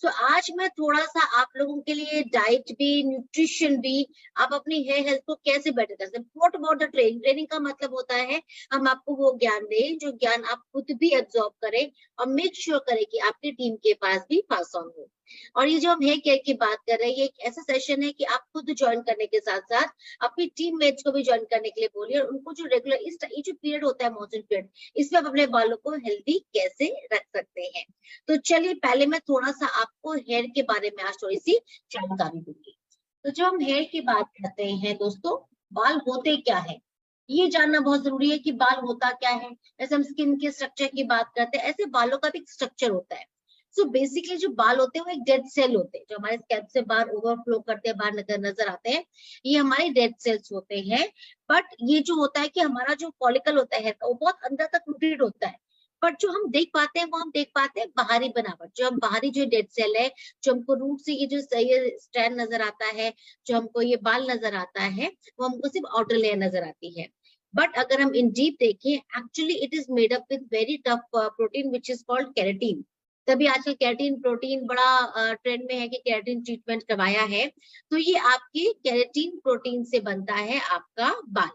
सो आज मैं थोड़ा सा आप लोगों के लिए डाइट भी, न्यूट्रिशन भी, आप अपनी हेयर हेल्थ को कैसे बेटर कर सकते हैं। What about the training, training का मतलब होता है हम आपको वो ज्ञान दें जो ज्ञान आप खुद भी एब्जॉर्ब करें और मेक श्योर करें कि आपकी टीम के पास भी पास ऑन हो। और ये जो हम हेयर केयर की बात कर रहे हैं, ये एक ऐसा सेशन है कि आप खुद ज्वाइन करने के साथ साथ अपनी टीम मेट्स को भी ज्वाइन करने के लिए बोलिए, और उनको जो रेगुलर ये जो पीरियड होता है मॉनसून पीरियड, इसमें आप अपने बालों को हेल्दी कैसे रख सकते हैं। तो चलिए पहले मैं थोड़ा सा आपको हेयर के बारे में आज थोड़ी सी जानकारी दूंगी। तो जब हम हेयर की बात करते हैं दोस्तों, बाल होते क्या है ये जानना बहुत जरूरी है कि बाल होता क्या है। जैसे हम स्किन के स्ट्रक्चर की बात करते हैं, ऐसे बालों का भी एक स्ट्रक्चर होता है। सो बेसिकली जो बाल होते हैं वो एक डेड सेल होते हैं, जो हमारे स्कैल्प से बाहर ओवरफ्लो करते हैं, बाहर नजर आते हैं, ये हमारे डेड सेल्स होते हैं। बट ये जो होता है कि हमारा जो फॉलिकल होता है वो बहुत अंदर तक रूटेड होता है, बट जो हम देख पाते हैं वो हम देख पाते हैं बाहरी बनावट, जो हम बाहरी जो डेड सेल है, जो हमको रूट से ये जो स्ट्रैंड नजर आता है, जो हमको ये बाल नजर आता है, वो हमको सिर्फ आउटर लेयर नजर आती है। बट अगर हम इन डीप देखें, actually it is made up with very tough protein which is called keratin. तभी आजकल केराटिन प्रोटीन बड़ा ट्रेंड में है कि केराटिन ट्रीटमेंट करवाया है। तो ये आपके केराटिन प्रोटीन से बनता है आपका बाल,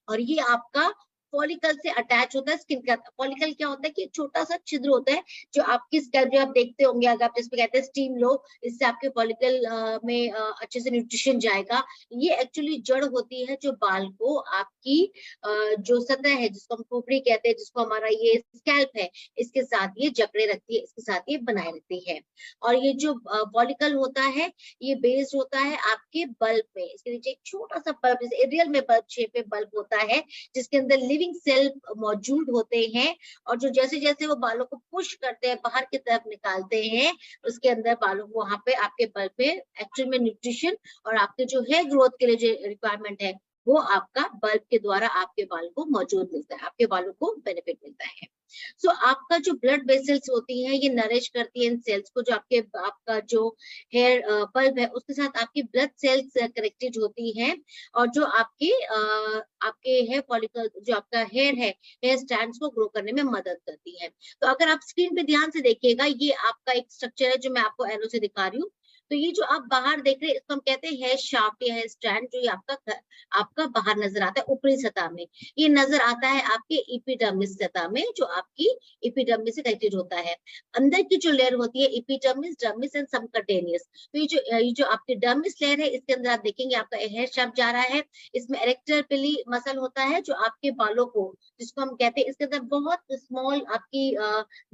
और ये आपका फॉलिकल से अटैच होता है स्किन का। फॉलिकल क्या होता है कि छोटा सा छिद्र होता है जो आपकी स्कैल्प, जो आप देखते होंगे, अगर आप जिसपे कहते हैं स्टीम लो, इससे आपके फॉलिकल में अच्छे से न्यूट्रिशन जाएगा। ये एक्चुअली जड़ होती है जो बाल को आपकी जो सतह है, जिसको हम खोपड़ी कहते हैं, जिसको हमारा ये स्कैल्प है, इसके साथ ये जकड़े रखती है, इसके साथ ये बनाए रखती है। और ये जो फॉलिकल होता है, ये बेस्ड होता है आपके बल्ब में। इसके नीचे एक छोटा सा बल्ब, जैसे एरियल में बल्ब शेप में बल्ब होता है, जिसके अंदर लिविंग सेल मौजूद होते हैं। और जो जैसे जैसे वो बालों को पुश करते हैं, बाहर की तरफ निकालते हैं, उसके अंदर बालों को वहां पे आपके बल्ब पे एक्चुअल में न्यूट्रिशन और आपके जो हेयर ग्रोथ के लिए जो रिक्वायरमेंट है, वो आपका बल्ब के द्वारा आपके बाल को मौजूद मिलता है, आपके बालों को बेनिफिट मिलता है। सो आपका जो ब्लड वेसल्स होती हैं, ये नरिश करती है इन सेल्स को, जो आपका जो हेयर बल्ब है उसके साथ आपकी ब्लड सेल्स कनेक्टेड होती हैं, और जो आपके हेयर फॉलिकल, जो आपका हेयर है, हेयर स्ट्रैंड्स को ग्रो करने में मदद करती है। तो अगर आप स्क्रीन पे ध्यान से देखिएगा, ये आपका एक स्ट्रक्चर है जो मैं आपको एरो से दिखा रही हूँ। तो ये जो आप बाहर देख रहे हैं, इसको हम कहते हैं हेयर शाफ्ट या हेयर स्ट्रैंड, जो ये आपका बाहर नजर आता है ऊपरी सतह में। ये नजर आता है आपके एपिडर्मिस सतह में, जो आपकी एपिडर्मिस से कनेक्टेड होता है। अंदर की जो लेयर होती है एपिडर्मिस, डर्मिस एंड सबकटेनियस। तो ये जो आपकी डर्मिस लेयर है, इसके अंदर आप देखेंगे आपका हेयर शाफ्ट जा रहा है। इसमें एरेक्टर पिली मसल होता है जो आपके बालों को, जिसको हम कहते हैं, इसके अंदर बहुत स्मॉल आपकी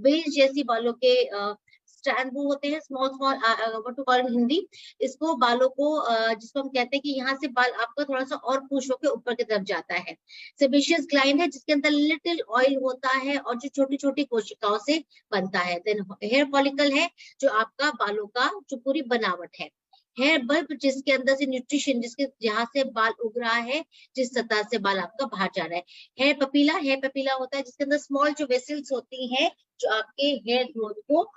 वेज जैसी बालों के स्ट्रैंड वो होते हैं, small small, what to call in Hindi, इसको बालों को जिसको हम कहते हैं कि यहाँ से बाल आपका थोड़ा सा और पुश होकर ऊपर की तरफ जाता है। सेबेशियस ग्लैंड है जिसके अंदर लिटिल ऑयल होता है और जो छोटी छोटी कोशिकाओं से बनता है। देन हेयर फॉलिकल है जो आपका बालों का जो पूरी बनावट है। हेयर बल्ब जिसके अंदर से न्यूट्रिशन, जिसके जहां से बाल उग रहा है, जिस सतह से बाल आपका बाहर जा रहा है। हेयर पपीला होता है जिसके अंदर स्मॉल जो वेसल्स होती हैं, जो आपके हेयर ग्रोथ को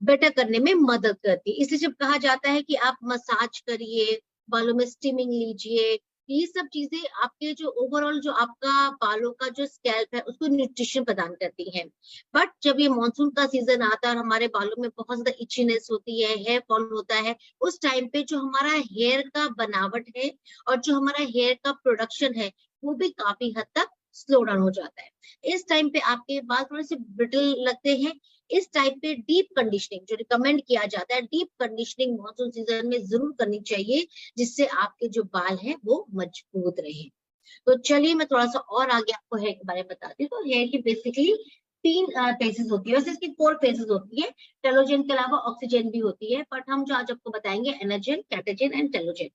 बेटर करने में मदद करती है। इसलिए जब कहा जाता है कि आप मसाज करिए, बालों में स्टीमिंग लीजिए, ये सब चीजें आपके जो ओवरऑल जो आपका बालों का जो स्कैल्प है उसको न्यूट्रिशन प्रदान करती हैं। बट जब ये मानसून का सीजन आता है और हमारे बालों में बहुत ज्यादा इचीनेस होती है, हेयर फॉल होता है, उस टाइम पे जो हमारा हेयर का बनावट है और जो हमारा हेयर का प्रोडक्शन है, वो भी काफी हद तक स्लो डाउन हो जाता है। इस टाइम पे आपके बाल थोड़े से ब्रिटल लगते हैं। इस टाइप पे डीप कंडीशनिंग जो रिकमेंड किया जाता है, डीप कंडीशनिंग मानसून सीजन में जरूर करनी चाहिए, जिससे आपके जो बाल हैं वो मजबूत रहे। तो चलिए मैं थोड़ा सा और आगे आपको हेयर के बारे में बताती हूँ। तो हेयर की बेसिकली 3 फेजेस होती है, वैसे इसकी 4 फेजेस होती है। टेलोजेन के अलावा ऑक्सीजन भी होती है, बट हम जो आज आपको बताएंगे एनाजेन, कैटाजेन एंड टेलोजेन।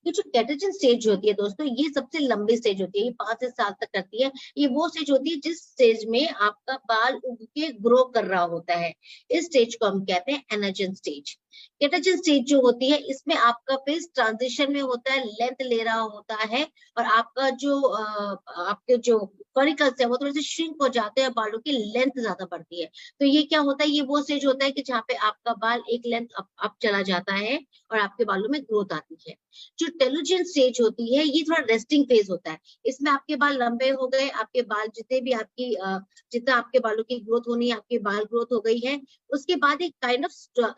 ये जो कैटाजेन स्टेज होती है दोस्तों, ये सबसे लंबी स्टेज होती है, ये 5 से 7 तक करती है। ये वो स्टेज होती है जिस स्टेज में आपका बाल उग के ग्रो कर रहा होता है। इस स्टेज को हम कहते हैं एनाजेन स्टेज। केटाजिन स्टेज जो होती है इसमें आपका फेस ट्रांजिशन में होता है, लेंथ ले रहा होता है और आपका जो आपके जो फॉलिकल्स है वो थोड़े से श्रिंक हो जाते हैं, बालों की लेंथ ज्यादा बढ़ती है। तो ये क्या होता है, ये वो स्टेज होता है कि जहाँ पे आपका बाल एक लेंथ अप चला जाता है और आपके बालों में ग्रोथ आती है। जो टेलोजन स्टेज होती है ये थोड़ा रेस्टिंग फेज होता है, इसमें आपके बाल लंबे हो गए, आपके बाल जितने भी आपकी जितना आपके बालों की ग्रोथ होनी है, आपकी बाल ग्रोथ हो गई है, उसके बाद एक काइंड ऑफ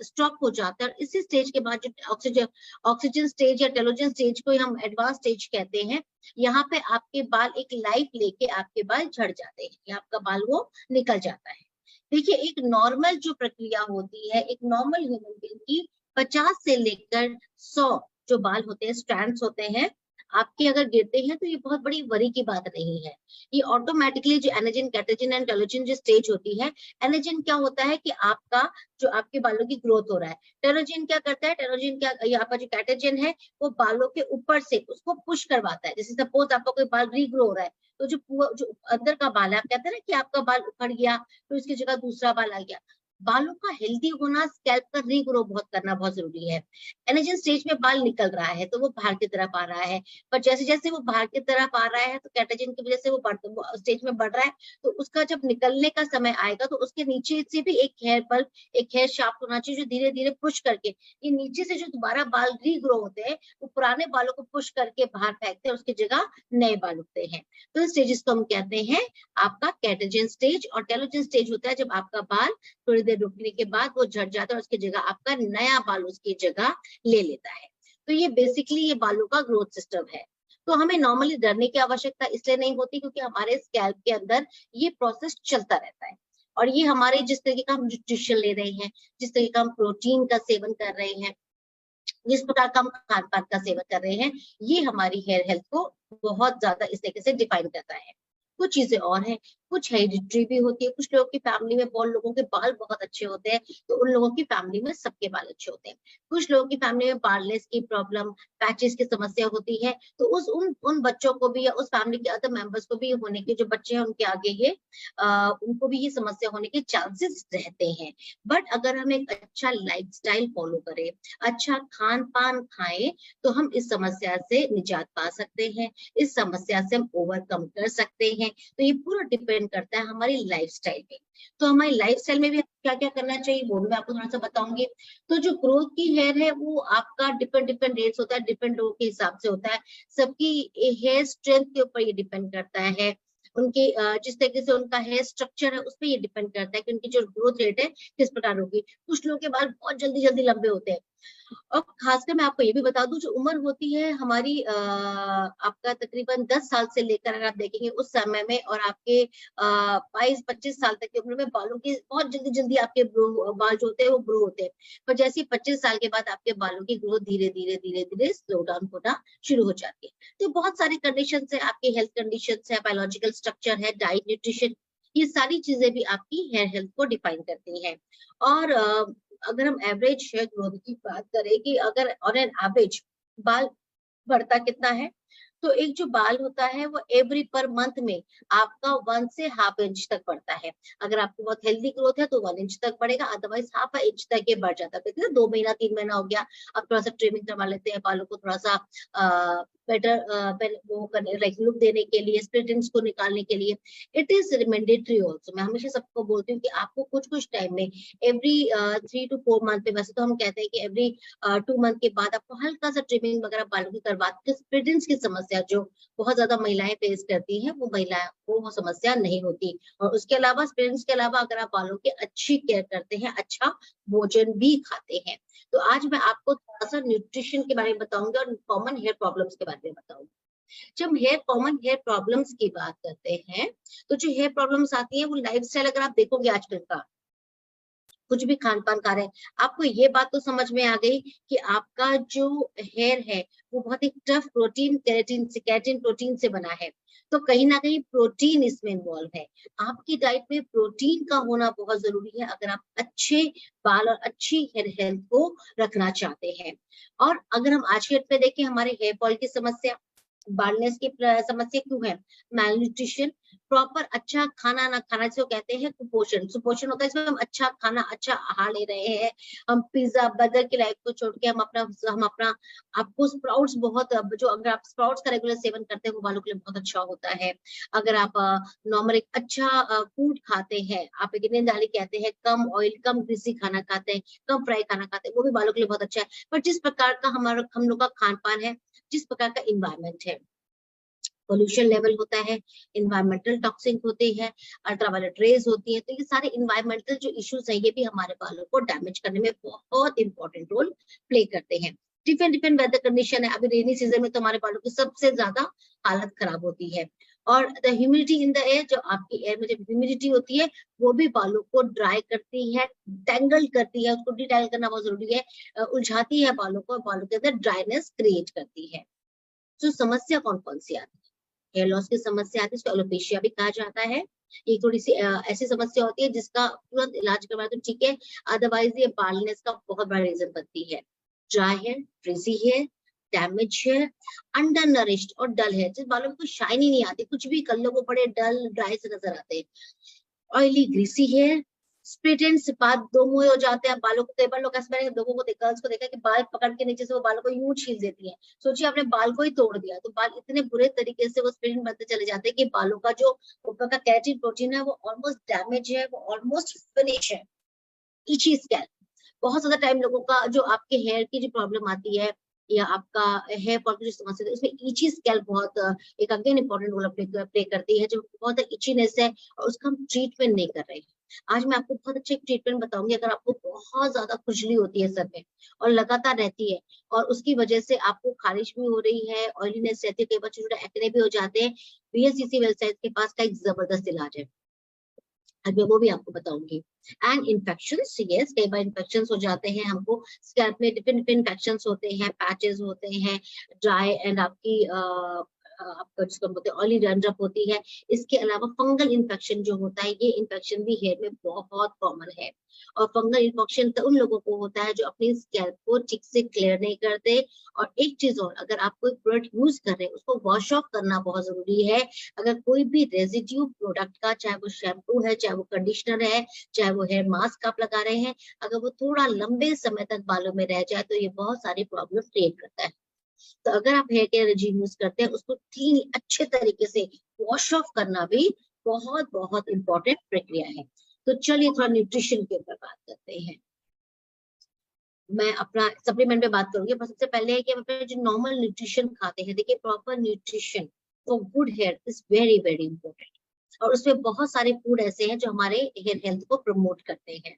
स्टॉप हो जाता है। इसी स्टेज के बाद जो ऑक्सीजन स्टेज या टेलोजन स्टेज को हम एडवांस स्टेज कहते हैं, यहाँ पे आपके बाल एक लाइफ लेके आपके बाल झड़ जाते हैं या आपका बाल वो निकल जाता है। देखिए एक नॉर्मल जो प्रक्रिया होती है, एक नॉर्मल ह्यूमन बीइंग की 50 से लेकर 100 जो बाल होते हैं, स्ट्रैंड्स होते हैं, आपके अगर गिरते हैं तो ये बहुत बड़ी वरी की बात नहीं है। ये ऑटोमेटिकली जो एनाजिन, कैटाजिन एंड टेलोजिन जो स्टेज होती है, एनाजिन क्या होता है कि आपका जो आपके बालों की ग्रोथ हो रहा है, टेलोजिन क्या करता है, टेलोजिन क्या, ये आपका जो कैटाजिन है वो बालों के ऊपर से उसको पुश करवाता है। जैसे सपोज आपका कोई बाल रीग्रो हो रहा है तो जो अंदर का बाल है, आप कहते हैं ना कि आपका बाल उखड़ गया तो इसकी जगह दूसरा बाल आ गया, बालों का हेल्दी होना, स्कैल्प का रीग्रो बहुत करना बहुत जरूरी है। एनाजिन स्टेज में बाल निकल रहा है तो वो बाहर की तरफ आ रहा है, पर जैसे जैसे वो बाहर की तरफ आ रहा है तो कैटाजिन की वजह से वो स्टेज में बढ़ रहा है, तो उसका जब निकलने का समय आएगा तो उसके नीचे से भी एक हेयर बल्ब, एक हेयर शाफ्ट होना चाहिए जो धीरे धीरे पुश करके ये नीचे से जो दोबारा बाल रीग्रो होते हैं वो पुराने बालों को पुश करके बाहर फेंकते हैं, उसकी जगह नए बाल उगते हैं। तो इस स्टेजेस को हम कहते हैं आपका कैटाजिन स्टेज। और टेलोजिन स्टेज होता है जब आपका बाल थोड़ी देर रुकने के बाद वो झड़ जाता है और उसकी जगह आपका नया बाल उसकी जगह ले लेता है। तो ये बेसिकली ये बालों का ग्रोथ सिस्टम है। तो हमें नॉर्मली डरने की आवश्यकता इसलिए नहीं होती क्योंकि हमारे स्कैल्प के अंदर ये प्रोसेस चलता रहता है और ये हमारे जिस तरीके का हम न्यूट्रिशन ले रहे हैं, जिस तरीके का हम प्रोटीन का सेवन कर रहे हैं, जिस प्रकार का हम खान पान का सेवन कर रहे हैं, ये हमारी हेयर हेल्थ को बहुत ज्यादा इस तरीके से डिफाइन करता है। कुछ चीजें और हैं, कुछ हेरिडिटरी भी होती है, कुछ लोगों की फैमिली में बहुत लोगों के बाल बहुत अच्छे होते हैं तो उन लोगों की फैमिली में सबके बाल अच्छे होते हैं। कुछ लोगों की फैमिली में बालनेस की प्रॉब्लम, पैचेस की समस्या होती है तो उन बच्चों को भी या उस फैमिली के अदर मेंबर्स को भी होने के, जो बच्चे हैं उनके आगे ये उनको भी ये समस्या होने के चांसेस रहते हैं। बट अगर हम एक अच्छा लाइफस्टाइल फॉलो करें, अच्छा खान पान खाएं तो हम इस समस्या से निजात पा सकते हैं, इस समस्या से हम ओवरकम कर सकते हैं। तो ये पूरा डिपेंड करता है हमारी लाइफस्टाइल पे। तो हमारी लाइफस्टाइल में भी क्या क्या करना चाहिए वो भी मैं आपको थोड़ा सा बताऊंगी। तो जो ग्रोथ की हेयर है वो आपका डिफरेंट डिफरेंट रेट्स होता है, डिफरेंट लोगों के हिसाब से होता है, सबकी हेयर स्ट्रेंथ के ऊपर ये डिपेंड करता है, उनके जिस तरीके से उनका हेयर स्ट्रक्चर है उस पर ये डिपेंड करता है कि उनकी जो ग्रोथ रेट है किस प्रकार होगी। कुछ लोगों के बाल बहुत जल्दी जल्दी लंबे होते हैं और खासकर मैं आपको ये भी बता दूं, जो उम्र होती है हमारी आपका तकरीबन 10 साल से लेकर अगर आप देखेंगे उस समय में और आपके 22-25 साल तक की उम्र में बालों की बहुत जल्दी जल्दी आपके बाल जो होते हैं वो ग्रो होते हैं, पर जैसे 25 साल के बाद आपके बालों की ग्रोथ धीरे धीरे धीरे धीरे स्लो डाउन होना शुरू हो जाती है। तो बहुत सारी कंडीशन है, आपकी हेल्थ कंडीशन है, बायोलॉजिकल स्ट्रक्चर है, डाइट, न्यूट्रिशन, ये सारी चीजें भी आपकी हेयर हेल्थ को डिफाइन करती हैं। और अगर हम एवरेज हेयर ग्रोथ की बात करें कि अगर ऑन एन एवरेज बाल बढ़ता कितना है, तो एक जो बाल होता है वो एवरी पर मंथ में आपका 1 से हाफ इंच तक बढ़ता है। अगर आपकी बहुत हेल्दी ग्रोथ है तो 1 इंच तक बढ़ेगा, अदरवाइज हाफ इंच तक ये बढ़ जाता है। तो 2 महीना 3 महीना हो गया, अब थोड़ा सा ट्रिमिंग करवा लेते हैं बालों को, थोड़ा सा बेटर वो करने, लाइक लुक देने के लिए, स्प्लिट एंड्स को निकालने के लिए। इट इज मैंडेटरी ऑल्सो, मैं हमेशा सबको बोलती हूँ कि आपको कुछ कुछ टाइम में एवरी 3 to 4 मंथ पे, वैसे तो हम कहते हैं कि एवरी 2 मंथ के बाद आपको हल्का सा ट्रिमिंग वगैरह बालों की करवाते, स्प्लिट एंड्स की समस्या जो बहुत ज्यादा महिलाएं फेस करती हैं वो महिलाएं को वो समस्या नहीं होती। और उसके अलावा स्प्लिट एंड्स के अलावा अगर आप बालों की अच्छी केयर करते हैं, अच्छा भोजन भी खाते हैं, तो आज मैं आपको थोड़ा सा न्यूट्रिशन के बारे में बताऊंगी और कॉमन हेयर प्रॉब्लम्स के बारे में बताऊंगी। जब कॉमन हेयर प्रॉब्लम्स की बात करते हैं तो जो हेयर प्रॉब्लम्स आती है वो लाइफस्टाइल, अगर आप देखोगे आजकल का कुछ भी खान पान खा रहे हैं, आपको ये बात तो समझ में आ गई कि आपका जो हेयर है वो बहुत ही टफ प्रोटीन, केराटिन प्रोटीन से बना है, तो कहीं ना कहीं प्रोटीन इसमें इन्वॉल्व है। आपकी डाइट में प्रोटीन का होना बहुत जरूरी है अगर आप अच्छे बाल और अच्छी हेयर हेल्थ को रखना चाहते हैं। और अगर हम आज के डेट में देखें, हमारे हेयर फॉल की समस्या, बालनेस की समस्या क्यों है? मैल न्यूट्रिशन, प्रॉपर अच्छा खाना ना खाना, जिसको कहते हैं कुपोषण। सुपोषण होता है इसमें हम अच्छा खाना, अच्छा आहार ले रहे हैं, हम पिज्जा बर्गर की लाइफ को छोड़ के हम अपना आपको स्प्राउट्स बहुत, जो अगर आप स्प्राउट्स का रेगुलर सेवन करते हैं वो बालों के लिए बहुत अच्छा होता है। अगर आप नॉर्मल एक अच्छा फूड खाते हैं, आप एक इंडियन दाली कहते हैं, कम ऑयल कम ग्रीसी खाना खाते हैं, कम फ्राई खाना खाते हैं, वो भी बालों के लिए बहुत अच्छा है। पर जिस प्रकार का हम लोग का खान पान है, जिस प्रकार का इन्वायरमेंट है, पोल्यूशन लेवल होता है, इन्वायरमेंटल टॉक्सिक होते हैं, अल्ट्रावायलेट रेज होती है, तो ये सारे इन्वायरमेंटल जो इश्यूज है ये भी हमारे बालों को डैमेज करने में बहुत इंपॉर्टेंट रोल प्ले करते हैं। डिफरेंट डिफरेंट वेदर कंडीशन है, अभी रेनी सीजन में तो हमारे बालों की सबसे ज्यादा हालत खराब होती है। और the humidity in the air, जो आपकी एयर में जब ह्यूमिडिटी होती है वो भी बालों को ड्राई करती है, टैंगल करती है, उसको डिटैंगल करना बहुत जरूरी है, उलझाती है बालों को, बालों के अंदर ड्राइनेस क्रिएट करती है। तो समस्या कौन कौन सी आती है? हेयर लॉस की समस्या आती है, इसको एलोपेशिया भी कहा जाता है। ये थोड़ी सी ऐसी समस्या होती है जिसका तुरंत इलाज करवाए तो ठीक है, अदरवाइज ये बालनेस का बहुत बड़ा रीजन बनती है। Dry hair, frizzy hair, damage hair, under nourished और डल हेयर, जिस बालों में कोई शाइन ही नहीं आती, कुछ भी कर लो वो बड़े डल ड्राई से नजर आते हैं। Oily greasy hair, split end बाल दो मुंह हो जाते हैं बालों को। कई बार लोग ऐसे, मैंने लोगों को देखा, गर्ल्स को देखा कि बाल पकड़ के नीचे से वो बालों को यूं छील देती है। सोचिए आपने बाल को ही तोड़ दिया, तो बाल इतने बुरे तरीके से वो स्प्लिट बनते चले जाते हैं कि बालों का जो ऊपर का केराटिन प्रोटीन है वो ऑलमोस्ट डैमेज है, वो ऑलमोस्ट फिनिश है। इची स्कैल्प, बहुत ज्यादा टाइम लोगों का जो आपके हेयर की जो प्रॉब्लम आती है या आपका हेयर फॉल की जो समस्या है उसमें इची स्कैल्प बहुत एक अगेन इंपॉर्टेंट रोल प्ले करती है, जो बहुत इचीनेस है और उसका हम ट्रीटमेंट नहीं कर रहे हैं। आज मैं आपको बहुत अच्छा एक ट्रीटमेंट बताऊंगी। अगर आपको बहुत ज्यादा खुजली होती है सर में और लगातार रहती है और उसकी वजह से आपको खारिश भी हो रही है, ऑयलीनेस रहती है, कई बार छोटे छोटे एक्ने भी हो जाते हैं, बीएससीसी वेलसाइट के पास का एक जबरदस्त इलाज है, आज मैं वो भी आपको बताऊंगी। एंड इन्फेक्शंस, यस, कई बार इन्फेक्शंस हो जाते हैं हमको स्कैल्प में, डिफरेंट डिफरेंट इन्फेक्शंस होते हैं, पैचेस होते हैं, ड्राई एंड आपकी आपका जिसको बोलते हैं ऑयली डैंड्रफ होती है। इसके अलावा फंगल इन्फेक्शन जो होता है, ये इन्फेक्शन भी हेयर में बहुत कॉमन है। और फंगल इन्फेक्शन तो उन लोगों को होता है जो अपनी स्कैल्प को ठीक से क्लियर नहीं करते। और एक चीज और, अगर आप कोई प्रोडक्ट यूज कर रहे हैं उसको वॉश ऑफ करना बहुत जरूरी है। अगर कोई भी रेजिड्यू प्रोडक्ट का, चाहे वो शैम्पू है, चाहे वो कंडीशनर है, चाहे वो हेयर मास्क आप लगा रहे हैं, अगर वो थोड़ा लंबे समय तक बालों में रह जाए तो ये बहुत सारी प्रॉब्लम क्रिएट करता है। तो अगर आप हेयर केयर रेजिम यूज करते हैं उसको क्लीन अच्छे तरीके से वॉश ऑफ करना भी बहुत बहुत इंपॉर्टेंट प्रक्रिया है। तो चलिए थोड़ा न्यूट्रिशन के ऊपर बात करते हैं। मैं अपना सप्लीमेंट पे बात करूंगी, पर सबसे पहले है कि हम अपने जो नॉर्मल न्यूट्रिशन खाते हैं, देखिए proper nutrition for good here is very very important. और उसमें बहुत सारे फूड ऐसे हैं जो हमारे हेयर हेल्थ को प्रमोट करते हैं,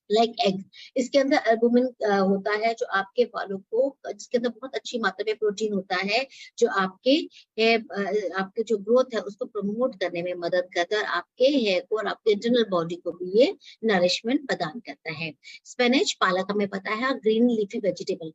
लाइक एग। इसके अंदर एल्बुमिन होता है जो आपके बालों को, जिसके अंदर बहुत अच्छी मात्रा में प्रोटीन होता है जो आपके हेयर, आपके जो ग्रोथ है उसको प्रमोट करने में मदद करता है, और आपके हेयर को और आपके इंटरनल बॉडी को भी ये नरिशमेंट प्रदान करता है। स्पिनच, पालक हमें पता है, ग्रीन लीफी वेजिटेबल,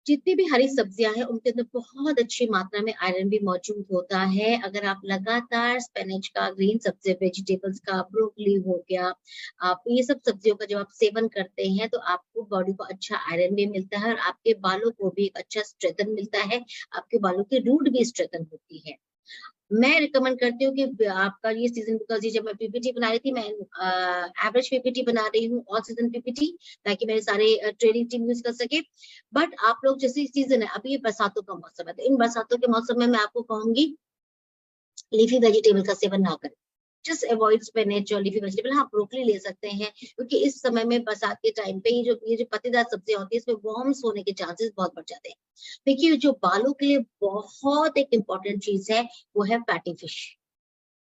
जितनी भी हरी सब्जियां हैं उनके अंदर बहुत अच्छी मात्रा में आयरन भी मौजूद होता है। अगर आप लगातार स्पिनच का, ग्रीन सब्जी वेजिटेबल्स का, ब्रोकली हो गया, आप ये सब सब्जियों का जब आप सेवन करते हैं तो आपको बॉडी को अच्छा आयरन भी मिलता है और आपके बालों को भी एक अच्छा स्ट्रेंथन मिलता है, आपके बालों की रूट भी स्ट्रेंथन होती है। मैं रिकमेंड करती हूँ कि आपका ये सीजन, बिकॉज ये जब मैं पीपीटी बना रही थी, मैं एवरेज पीपीटी बना रही हूँ, ऑल सीजन पीपीटी, ताकि मेरे सारे ट्रेडिंग टीम यूज कर सके। बट आप लोग जैसे सीजन है, अभी ये बरसातों का मौसम है, तो इन बरसातों के मौसम में मैं आपको कहूंगी लीफी वेजिटेबल का सेवन ना करें। जस्ट अवॉइड स्पिनच और लीफी वेजिटेबल। हाँ, ब्रोकली ले सकते हैं, क्योंकि इस समय में बरसात के टाइम पे ये जो पत्तेदार सब्जियां होती है इसमें वॉर्म्स होने के चांसेस बहुत बढ़ जाते हैं। देखिए जो बालों के लिए बहुत एक इम्पोर्टेंट चीज है वो है फैटी फिश,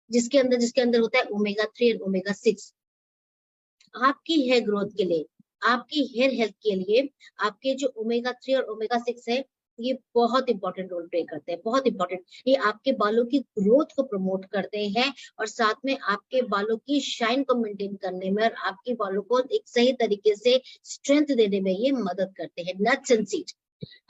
जिसके अंदर होता है ओमेगा 3 और ओमेगा 6। आपकी हेयर ग्रोथ के लिए, आपकी हेयर हेल्थ के लिए, आपके जो ओमेगा 3 और ओमेगा 6 है, ये बहुत इंपॉर्टेंट रोल प्ले करते हैं, बहुत इंपॉर्टेंट। ये आपके बालों की ग्रोथ को प्रमोट करते हैं और साथ में आपके बालों की शाइन को मेंटेन करने में और आपके बालों को एक सही तरीके से स्ट्रेंथ देने में ये मदद करते हैं। नट्स एंड सीड्स,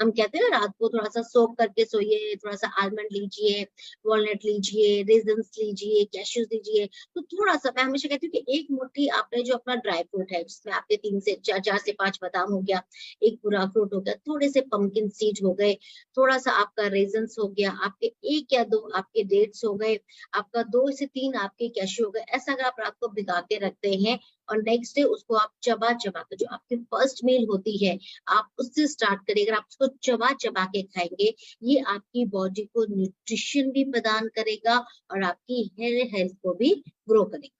हम कहते हैं ना रात को थोड़ा सा सोक करके सोइए, थोड़ा सा आलमंड लीजिए, वॉलनट लीजिए, रेजन्स लीजिए, कैश्यूज लीजिए। तो थोड़ा सा मैं हमेशा कहती हूँ कि एक मुट्ठी आपने जो अपना ड्राई फ्रूट है, जिसमें आपके 4 से 5 बादाम हो गया, एक पूरा अखरोट हो गया, थोड़े से पंपकिन सीड हो गए, थोड़ा सा आपका रेजन्स हो गया, आपके 1 या 2 आपके डेट्स हो गए, आपका 2 से 3 आपके कैश्यू हो गए। ऐसा अगर आप रात को भिगा के रखते हैं और नेक्स्ट डे उसको आप चबा चबा के, जो आपकी फर्स्ट मील होती है, आप उससे स्टार्ट करिए। अगर आप उसको चबा चबा के खाएंगे, ये आपकी बॉडी को न्यूट्रिशन भी प्रदान करेगा और आपकी हेयर हेल्थ को भी ग्रो करेगा।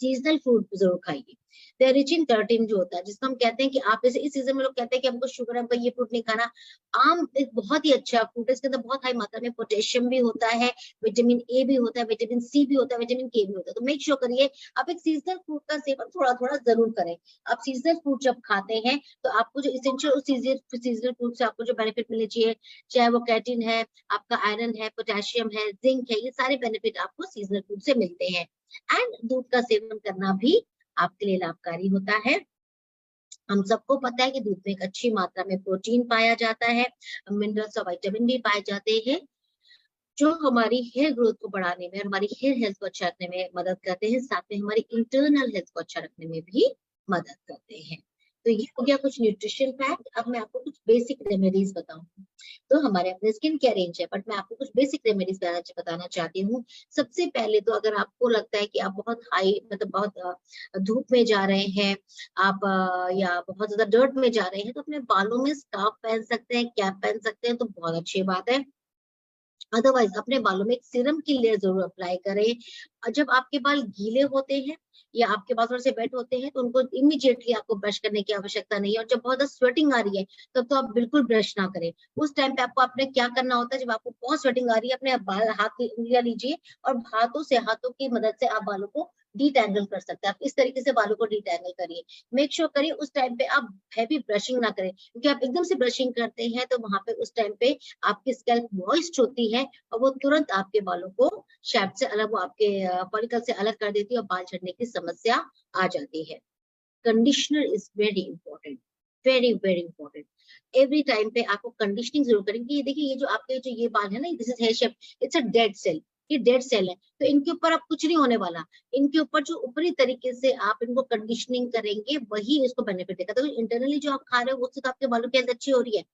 सीजनल फ्रूट जरूर खाइए। दे रिच इन कर्टिन जो होता है, जिसको हम कहते हैं कि आप जैसे इस सीजन में लोग कहते हैं कि हमको शुगर है, हमको ये फ्रूट नहीं खाना। आम एक बहुत ही अच्छा फ्रूट है, इसके अंदर बहुत हाई मात्रा में पोटेशियम भी होता है, विटामिन ए भी होता है, विटामिन सी भी होता है, विटामिन के भी होता है। तो मेक श्योर करिए आप एक सीजनल फ्रूट का सेवन थोड़ा थोड़ा जरूर करें। आप सीजनल फ्रूट जब खाते हैं तो आपको जो इसेंशियल सीजनल फ्रूट से आपको जो बेनिफिट मिलने चाहिए, चाहे वो कैटिन है, आपका आयरन है, पोटेशियम है, जिंक है, ये सारे बेनिफिट आपको सीजनल फ्रूट से मिलते हैं। एंड दूध का सेवन करना भी आपके लिए लाभकारी होता है। हम सबको पता है कि दूध में एक अच्छी मात्रा में प्रोटीन पाया जाता है, मिनरल्स और विटामिन भी पाए जाते हैं, जो हमारी हेयर ग्रोथ को बढ़ाने में, हमारी हेयर हेल्थ को अच्छा रखने में मदद करते हैं, साथ में हमारी इंटरनल हेल्थ को अच्छा रखने में भी मदद करते हैं। तो ये हो गया कुछ न्यूट्रिशन फैक्ट। अब मैं आपको कुछ बेसिक रेमेडीज बताऊंगी। तो हमारे अपने स्किन केयर रेंज है, बट मैं आपको कुछ बेसिक रेमेडीज बताना चाहती हूँ। सबसे पहले तो अगर आपको लगता है कि आप बहुत हाई मतलब बहुत धूप में जा रहे हैं, आप या बहुत ज्यादा डर्ट में जा रहे हैं, तो अपने बालों में स्कार्फ पहन सकते हैं, कैप पहन सकते हैं, तो बहुत अच्छी बात है। अदरवाइज अपने बालों में एक सीरम की लेयर जरूर अप्लाई करें। और जब आपके बाल गीले होते हैं या आपके बाल थोड़े से वेट होते हैं, तो उनको इमीडिएटली आपको ब्रश करने की आवश्यकता नहीं है। और जब बहुत ज्यादा स्वेटिंग आ रही है तब तो आप बिल्कुल ब्रश ना करें। उस टाइम पे आपको अपने क्या करना होता है, जब आपको बहुत स्वेटिंग आ रही है, अपने बाल हाथ की उंगलियां लीजिए और हाथों की मदद से आप बालों को डीटैंगल कर सकते हैं। आप इस तरीके से बालों को डीटैंगल करिए। मेक श्योर करिए उस टाइम पे आप हैवी ब्रशिंग ना करें, क्योंकि आप एकदम से ब्रशिंग करते हैं तो वहां पे उस टाइम पे आपकी स्कैल्प मॉइस्ट होती है और वो तुरंत आपके बालों को शैफ्ट से अलग, वो आपके फॉलिकल से अलग कर देती है और बाल झड़ने की समस्या आ जाती है। Conditioner is very important, very very important. Every time पे आपको कंडीशनिंग जरूर करेंगे। ये देखिए, ये जो आपके जो ये बाल है ना, this is hair shape, it's a dead cell. ये डेड सेल है, तो इनके ऊपर अब कुछ नहीं होने वाला। इनके ऊपर जो ऊपरी तरीके से आप इनको कंडीशनिंग करेंगे, वही इसको बेनिफिट देगा। तो इंटरनली जो आप खा रहे हो उससे तो आपके बालों की हेल्थ अच्छी हो रही है।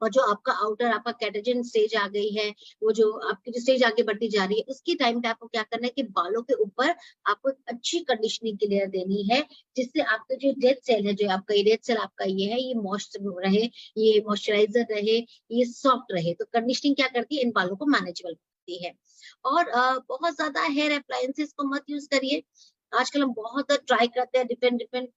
और जो आपका आउटर आपका कैटाजन स्टेज आ गई है, वो जो आपकी जो स्टेज आगे बढ़ती जा रही है, उसकी टाइम पे आपको क्या करना है कि बालों के ऊपर आपको एक अच्छी कंडीशनिंग की लेयर देनी है, जिससे आपका जो डेड सेल है, जो आपका डेड सेल आपका ये है, ये मॉइस्चर रहे, ये मॉइस्चराइजर रहे, ये सॉफ्ट रहे। तो कंडीशनिंग क्या करती है, इन बालों को मैनेजेबल करती है। और बहुत ज्यादा हेयर अप्लायंसेस को मत यूज करिए। आजकल हम बहुत ट्राई करते हैं डिफरेंट डिफरेंट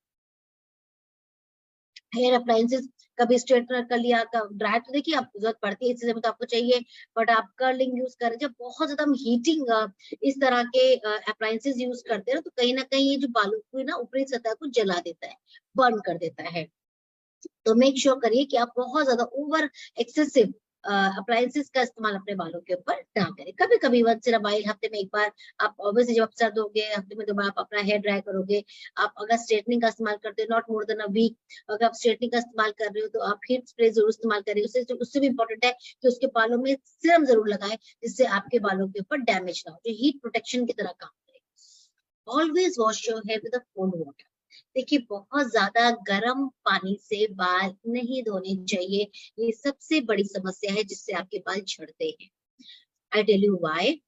हेयर अप्लायंसेस। कभी स्ट्रेटनर कर लिया, ड्रायर तो देखिए आपको जरूरत पड़ती है इस चीज में, तो आपको चाहिए, बट आप कर्लिंग यूज करें। जब बहुत ज्यादा हम हीटिंग इस तरह के अप्लायंसेस यूज करते हैं तो कहीं ना कहीं ये जो बालों की ना ऊपरी सतह को जला देता है, बर्न कर देता है। तो मेक श्योर करिए कि आप बहुत ज्यादा ओवर एक्सेसिव अप्लायंसेस का इस्तेमाल अपने बालों के ऊपर ना करें। कभी कभी वंस इन अ व्हाइल, हफ्ते में एक बार आप ऑब्वियसली, जब आप सर्द होगे हफ्ते में 2 बार आप अपना हेयर ड्राई करोगे। आप अगर स्ट्रेटनिंग का इस्तेमाल करते हो, not more than a week, अगर आप स्ट्रेटनिंग का इस्तेमाल कर रहे हो तो आप हीट स्प्रे जरूर इस्तेमाल करें। उससे भी इंपॉर्टेंट है कि उसके बालों में सीरम जरूर लगाएं, जिससे आपके बालों के ऊपर डैमेज ना हो, जो हीट प्रोटेक्शन की तरह काम करे। Always wash your here with cold water. देखिए, बहुत ज्यादा गर्म पानी से बाल नहीं धोने चाहिए। ये सबसे बड़ी समस्या है जिससे आपके बाल झड़ते हैं। I tell you why.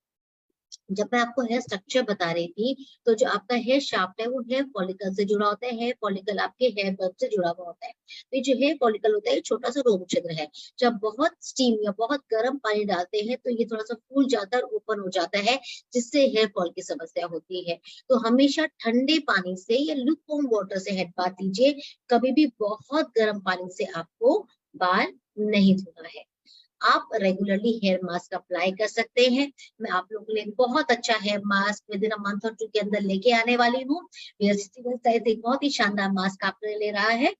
जब मैं आपको हेयर स्ट्रक्चर बता रही थी, तो जो आपका हेयर शाफ्ट है वो हेयर फॉलिकल से जुड़ा होता है। हेयर फॉलिकल आपके हेयर बल्ब से जुड़ा हुआ होता है। तो ये जो हेयर फॉलिकल होता है, ये छोटा सा रोम छिद्र है। जब बहुत स्टीम या बहुत गर्म पानी डालते हैं तो ये थोड़ा सा फूल जाता है और ओपन हो जाता है, जिससे हेयर फॉल की समस्या होती है। तो हमेशा ठंडे पानी से या लुकवार्म वाटर से हेड बाथ लीजिए। कभी भी बहुत गर्म पानी से आपको बाल नहीं धोना है। आप रेगुलरली हेयर मास्क अप्लाई कर सकते हैं। मैं आप लोगों के लिए बहुत अच्छा hair mask within a month और 2 के अंदर लेके आने वाली हूँ। मेरा बहुत ही शानदार मास्क आपके लिए ले रहा है,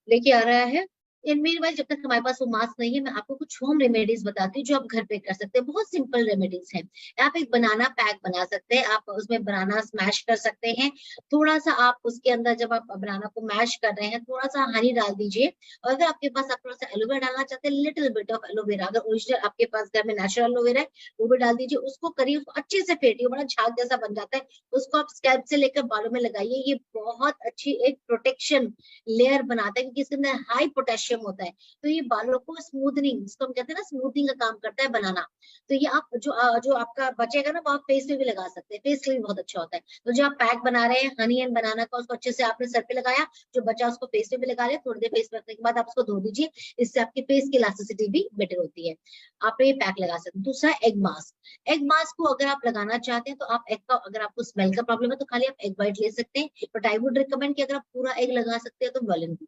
लेके आ रहा है। मीनवाइल जब तक हमारे पास वो मास्क नहीं है, मैं आपको कुछ होम रेमेडीज बताती हूँ जो आप घर पे कर सकते हैं। बहुत सिंपल रेमेडीज हैं। आप एक बनाना पैक बना सकते हैं, आप उसमें बनाना स्मैश कर सकते हैं। थोड़ा सा आप उसके अंदर जब आप बनाना को मैश कर रहे हैं, थोड़ा सा हनी डाल दीजिए। और अगर आपके पास आप थोड़ा सा एलोवेरा डालना चाहते हैं, लिटिल बिट ऑफ एलोवेरा, अगर ओरिजिनल आपके पास घर में नेचुरल एलोवेरा है वो भी डाल दीजिए। उसको करिए, उसको अच्छे से फेंटिए, बड़ा झाग जैसा बन जाता है। उसको आप स्कैल्प से लेकर बालों में लगाइए। ये बहुत अच्छी एक प्रोटेक्शन लेयर बनाता है, क्योंकि इसके अंदर हाई पोटेशियम होता है। तो ये बालों को स्मूथनिंग, जिसको हम कहते हैं ना स्मूथनिंग का काम करता है बनाना। तो ये आप जो आपका बचेगा ना वो आप फेस में भी लगा सकते हैं, फेस के लिए बहुत अच्छा होता है। तो जो आप पैक बना रहे हैं हनी एंड बनाना का, उसको अच्छे से आपने सर पे लगाया, जो बचा उसको फेस में भी लगा लिया। थोड़ी देर फेस में रखने के बाद आप उसको धो दीजिए, इससे आपकी फेस की इलास्टिसिटी भी बेटर होती है। आप ये पैक लगा सकते हैं। दूसरा एग मास्क। एग मास्क को अगर आप लगाना चाहते हैं तो आप एग का, अगर आपको स्मेल का प्रॉब्लम है तो खाली आप एग व्हाइट ले सकते हैं, बट आई वुड रिकमेंड कि अगर आप पूरा एग लगा सकते हैं तो वेल एंड गुड।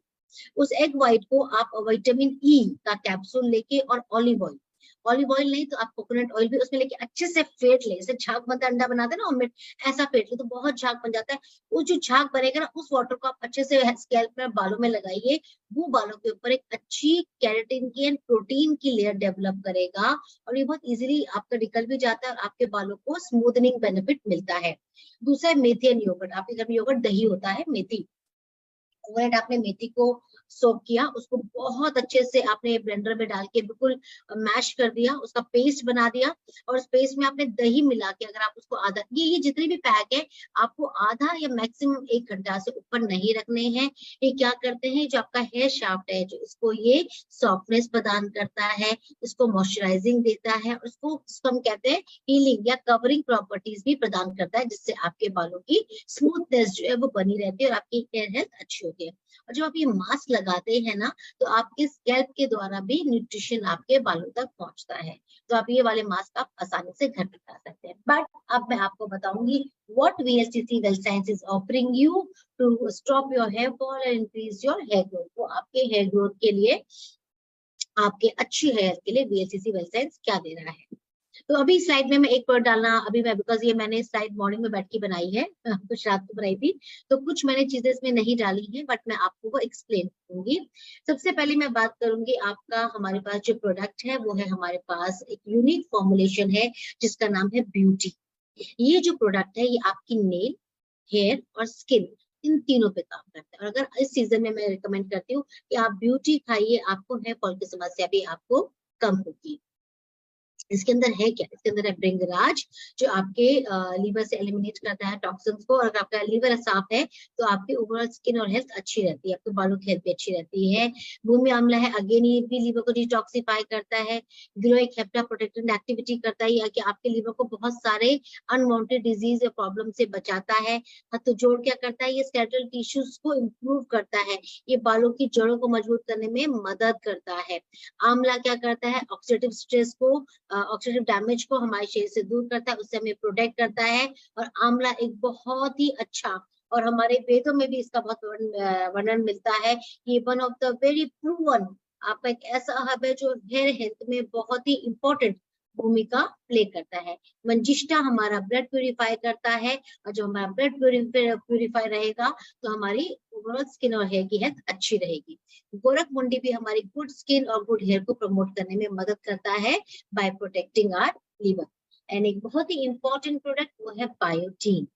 उस एग व्हाइट को आप विटामिन ई का कैप्सूल लेके, और ऑलिव ऑयल नहीं तो आप कोकोनट ऑयल भी उसमें लेके अच्छे से फेंट ले। जैसे झाग बनता है, अंडा बनाते हैं ना ऑमलेट, ऐसा फेंट ले तो बहुत झाग बन जाता है। वो जो झाग बनेगा ना, उस वाटर को आप अच्छे से स्कैल्प में बालों में लगाइए। वो बालों के ऊपर एक अच्छी केराटिन की एंड प्रोटीन की लेयर डेवलप करेगा, और ये बहुत इजीली आपका निकल भी जाता है और आपके बालों को स्मूथनिंग बेनिफिट मिलता है। दूसरा है मेथी एंड योगर्ट। आपके घर में योगर्ट दही होता है, मेथी, ओवरनाइट आपने मेथी को सोक किया, उसको बहुत अच्छे से आपने ब्लेंडर में डाल के बिल्कुल मैश कर दिया, उसका पेस्ट बना दिया। और उस पेस्ट में आपने दही मिला के, अगर आप उसको आधा, ये जितने भी पैक है आपको आधा या मैक्सिमम 1 घंटा से ऊपर नहीं रखने हैं। ये क्या करते हैं, जो आपका हेयर शाफ्ट है, जो इसको ये सॉफ्टनेस प्रदान करता है, इसको मॉइस्चराइजिंग देता है, और इसको हम कहते हैं हीलिंग या कवरिंग प्रॉपर्टीज भी प्रदान करता है, जिससे आपके बालों की स्मूथनेस जो है वो बनी रहती है और आपकी हेयर हेल्थ अच्छी होती है। और जब आप ये मास्क लगाते हैं ना, तो आपके स्कैल्प के द्वारा भी न्यूट्रिशन आपके बालों तक पहुंचता है। तो आप ये वाले मास्क आप आसानी से घर पे बना सकते हैं। बट अब मैं आपको बताऊंगी what VLCC well science is offering you to stop your hair fall and increase your hair growth. तो आपके हेयर ग्रोथ के लिए, आपके अच्छी हेयर के लिए VLCC वेल साइंस क्या दे रहा है। तो अभी स्लाइड में मैं एक वर्ड डालना, अभी मैं, बिकॉज ये मैंने स्लाइड मॉर्निंग में बैठ के बनाई है, कुछ रात को बनाई थी, तो कुछ मैंने चीजें इसमें नहीं डाली है, बट मैं आपको वो एक्सप्लेन करूंगी। सबसे पहले मैं बात करूंगी आपका, हमारे पास जो प्रोडक्ट है वो है, हमारे पास एक यूनिक फॉर्मुलेशन है जिसका नाम है ब्यूटी। ये जो प्रोडक्ट है ये आपकी नेल, हेयर और स्किन, इन तीनों पे काम करता है। और अगर इस सीजन में मैं रिकमेंड करती हूँ कि आप ब्यूटी खाइए, आपको हेयर फॉल की समस्या भी आपको कम होगी। इसके अंदर है क्या, इसके अंदर है भृंगराज, जो आपके लीवर से एलिमिनेट करता है टॉक्सिन्स को। और अगर आपका लीवर साफ है तो आपकी ओवरऑल स्किन और हेल्थ अच्छी रहती है, आपके बालों की हेल्थ भी अच्छी रहती है। भूमि आंवला है, अगेन ये भी लीवर को डिटॉक्सिफाई करता है। गिलोइक हेप्टा प्रोटेक्टिव एक्टिविटी करता है, या कि आपके लीवर को बहुत सारे अनवांटेड डिजीज या प्रॉब्लम से बचाता है। हथजोड़ क्या करता है, ये स्केलेटल टिश्यूज को इम्प्रूव करता है, ये बालों की जड़ों को मजबूत करने में मदद करता है। आंवला क्या करता है, ऑक्सीडेटिव स्ट्रेस को, ऑक्सीडेटिव डैमेज को हमारे शरीर से दूर करता है, उससे हमें प्रोटेक्ट करता है। और आंवला एक बहुत ही अच्छा, और हमारे वेदों में भी इसका बहुत वर्णन मिलता है। ये one of the very proven, आपका एक ऐसा हब है जो हेयर हेल्थ में बहुत ही इंपॉर्टेंट भूमिका प्ले करता है। मंजिष्ठा हमारा ब्लड प्यूरिफाई करता है, और जो हमारा ब्लड प्यूरिफाई रहेगा तो हमारी ओवरऑल स्किन और हेयर की हेल्थ अच्छी रहेगी। गोरख मुंडी भी हमारी गुड स्किन और गुड हेयर को प्रमोट करने में मदद करता है by protecting our liver. And एक बहुत ही इंपॉर्टेंट प्रोडक्ट वो है बायोटीन।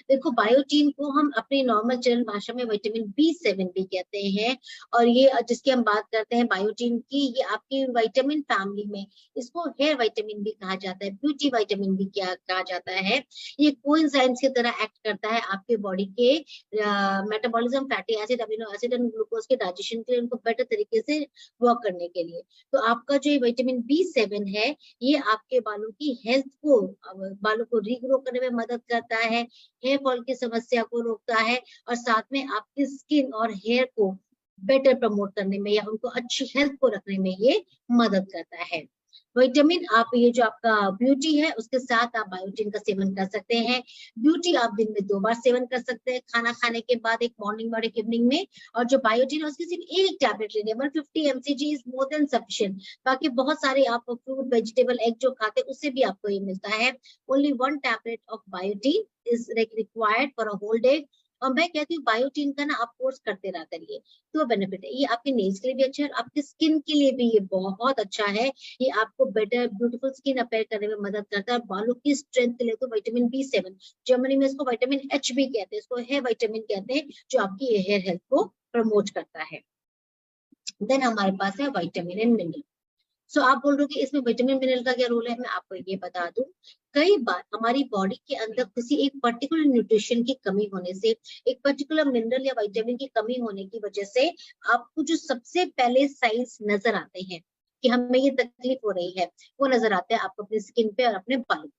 देखो, बायोटीन को हम अपनी नॉर्मल चलन भाषा में विटामिन B7 भी कहते हैं। और ये जिसकी हम बात करते हैं बायोटीन की, ये आपकी विटामिन फैमिली में, इसको हेयर विटामिन भी कहा जाता है, ब्यूटी विटामिन भी क्या कहा जाता है। ये कोएंजाइम्स की तरह एक्ट करता है आपके बॉडी के metabolism, fatty acid, amino acid and glucose के डाइजेशन के लिए, उनको बेटर तरीके से वर्क करने के लिए। तो आपका जो विटामिन B7 है, ये आपके बालों की हेल्थ को, बालों को रीग्रो करने में मदद करता है, हेयर फॉल की समस्या को रोकता है, और साथ में आपकी स्किन और हेयर को बेटर प्रमोट करने में या उनको अच्छी हेल्थ को रखने में ये मदद करता है। विटामिन, आप ये जो आपका ब्यूटी है उसके साथ आप बायोटीन का सेवन कर सकते हैं। ब्यूटी आप दिन में 2 बार सेवन कर सकते हैं, खाना खाने के बाद, एक मॉर्निंग और एक इवनिंग में। और जो बायोटीन है उसकी सिर्फ एक टैबलेट लेनी है, 150 mcg is more than sufficient. बाकी बहुत सारे आप फ्रूट, वेजिटेबल, एग जो खाते हैं उससे भी आपको ये मिलता है। Only 1 tablet of biotin is required for a whole day और मैं कहती हूँ बायोटीन का ना आप कोर्स करते रहते रहिए, तो बेनिफिट है। ये आपके नेल्स के लिए भी अच्छा है, आपके स्किन के लिए भी ये बहुत अच्छा है। ये आपको बेटर ब्यूटीफुल स्किन अपेयर करने में मदद करता है। बालों की स्ट्रेंथ के लिए तो विटामिन B7, जर्मनी में इसको विटामिन H भी कहते हैं, इसको हेयर विटामिन कहते हैं, जो आपकी हेयर हेल्थ को प्रमोट करता है। देन हमारे पास है विटामिन एंड मिनरल। सो आप बोल रहे हो कि इसमें विटामिन मिनरल का क्या रोल है, मैं आपको ये बता दूं। कई बार हमारी बॉडी के अंदर किसी एक पर्टिकुलर न्यूट्रिशन की कमी होने से, एक पर्टिकुलर मिनरल या विटामिन की कमी होने की वजह से आपको जो सबसे पहले साइंस नजर आते हैं कि हमें ये तकलीफ हो रही है, वो नजर आते हैं आपको अपनी स्किन पे और अपने बालों।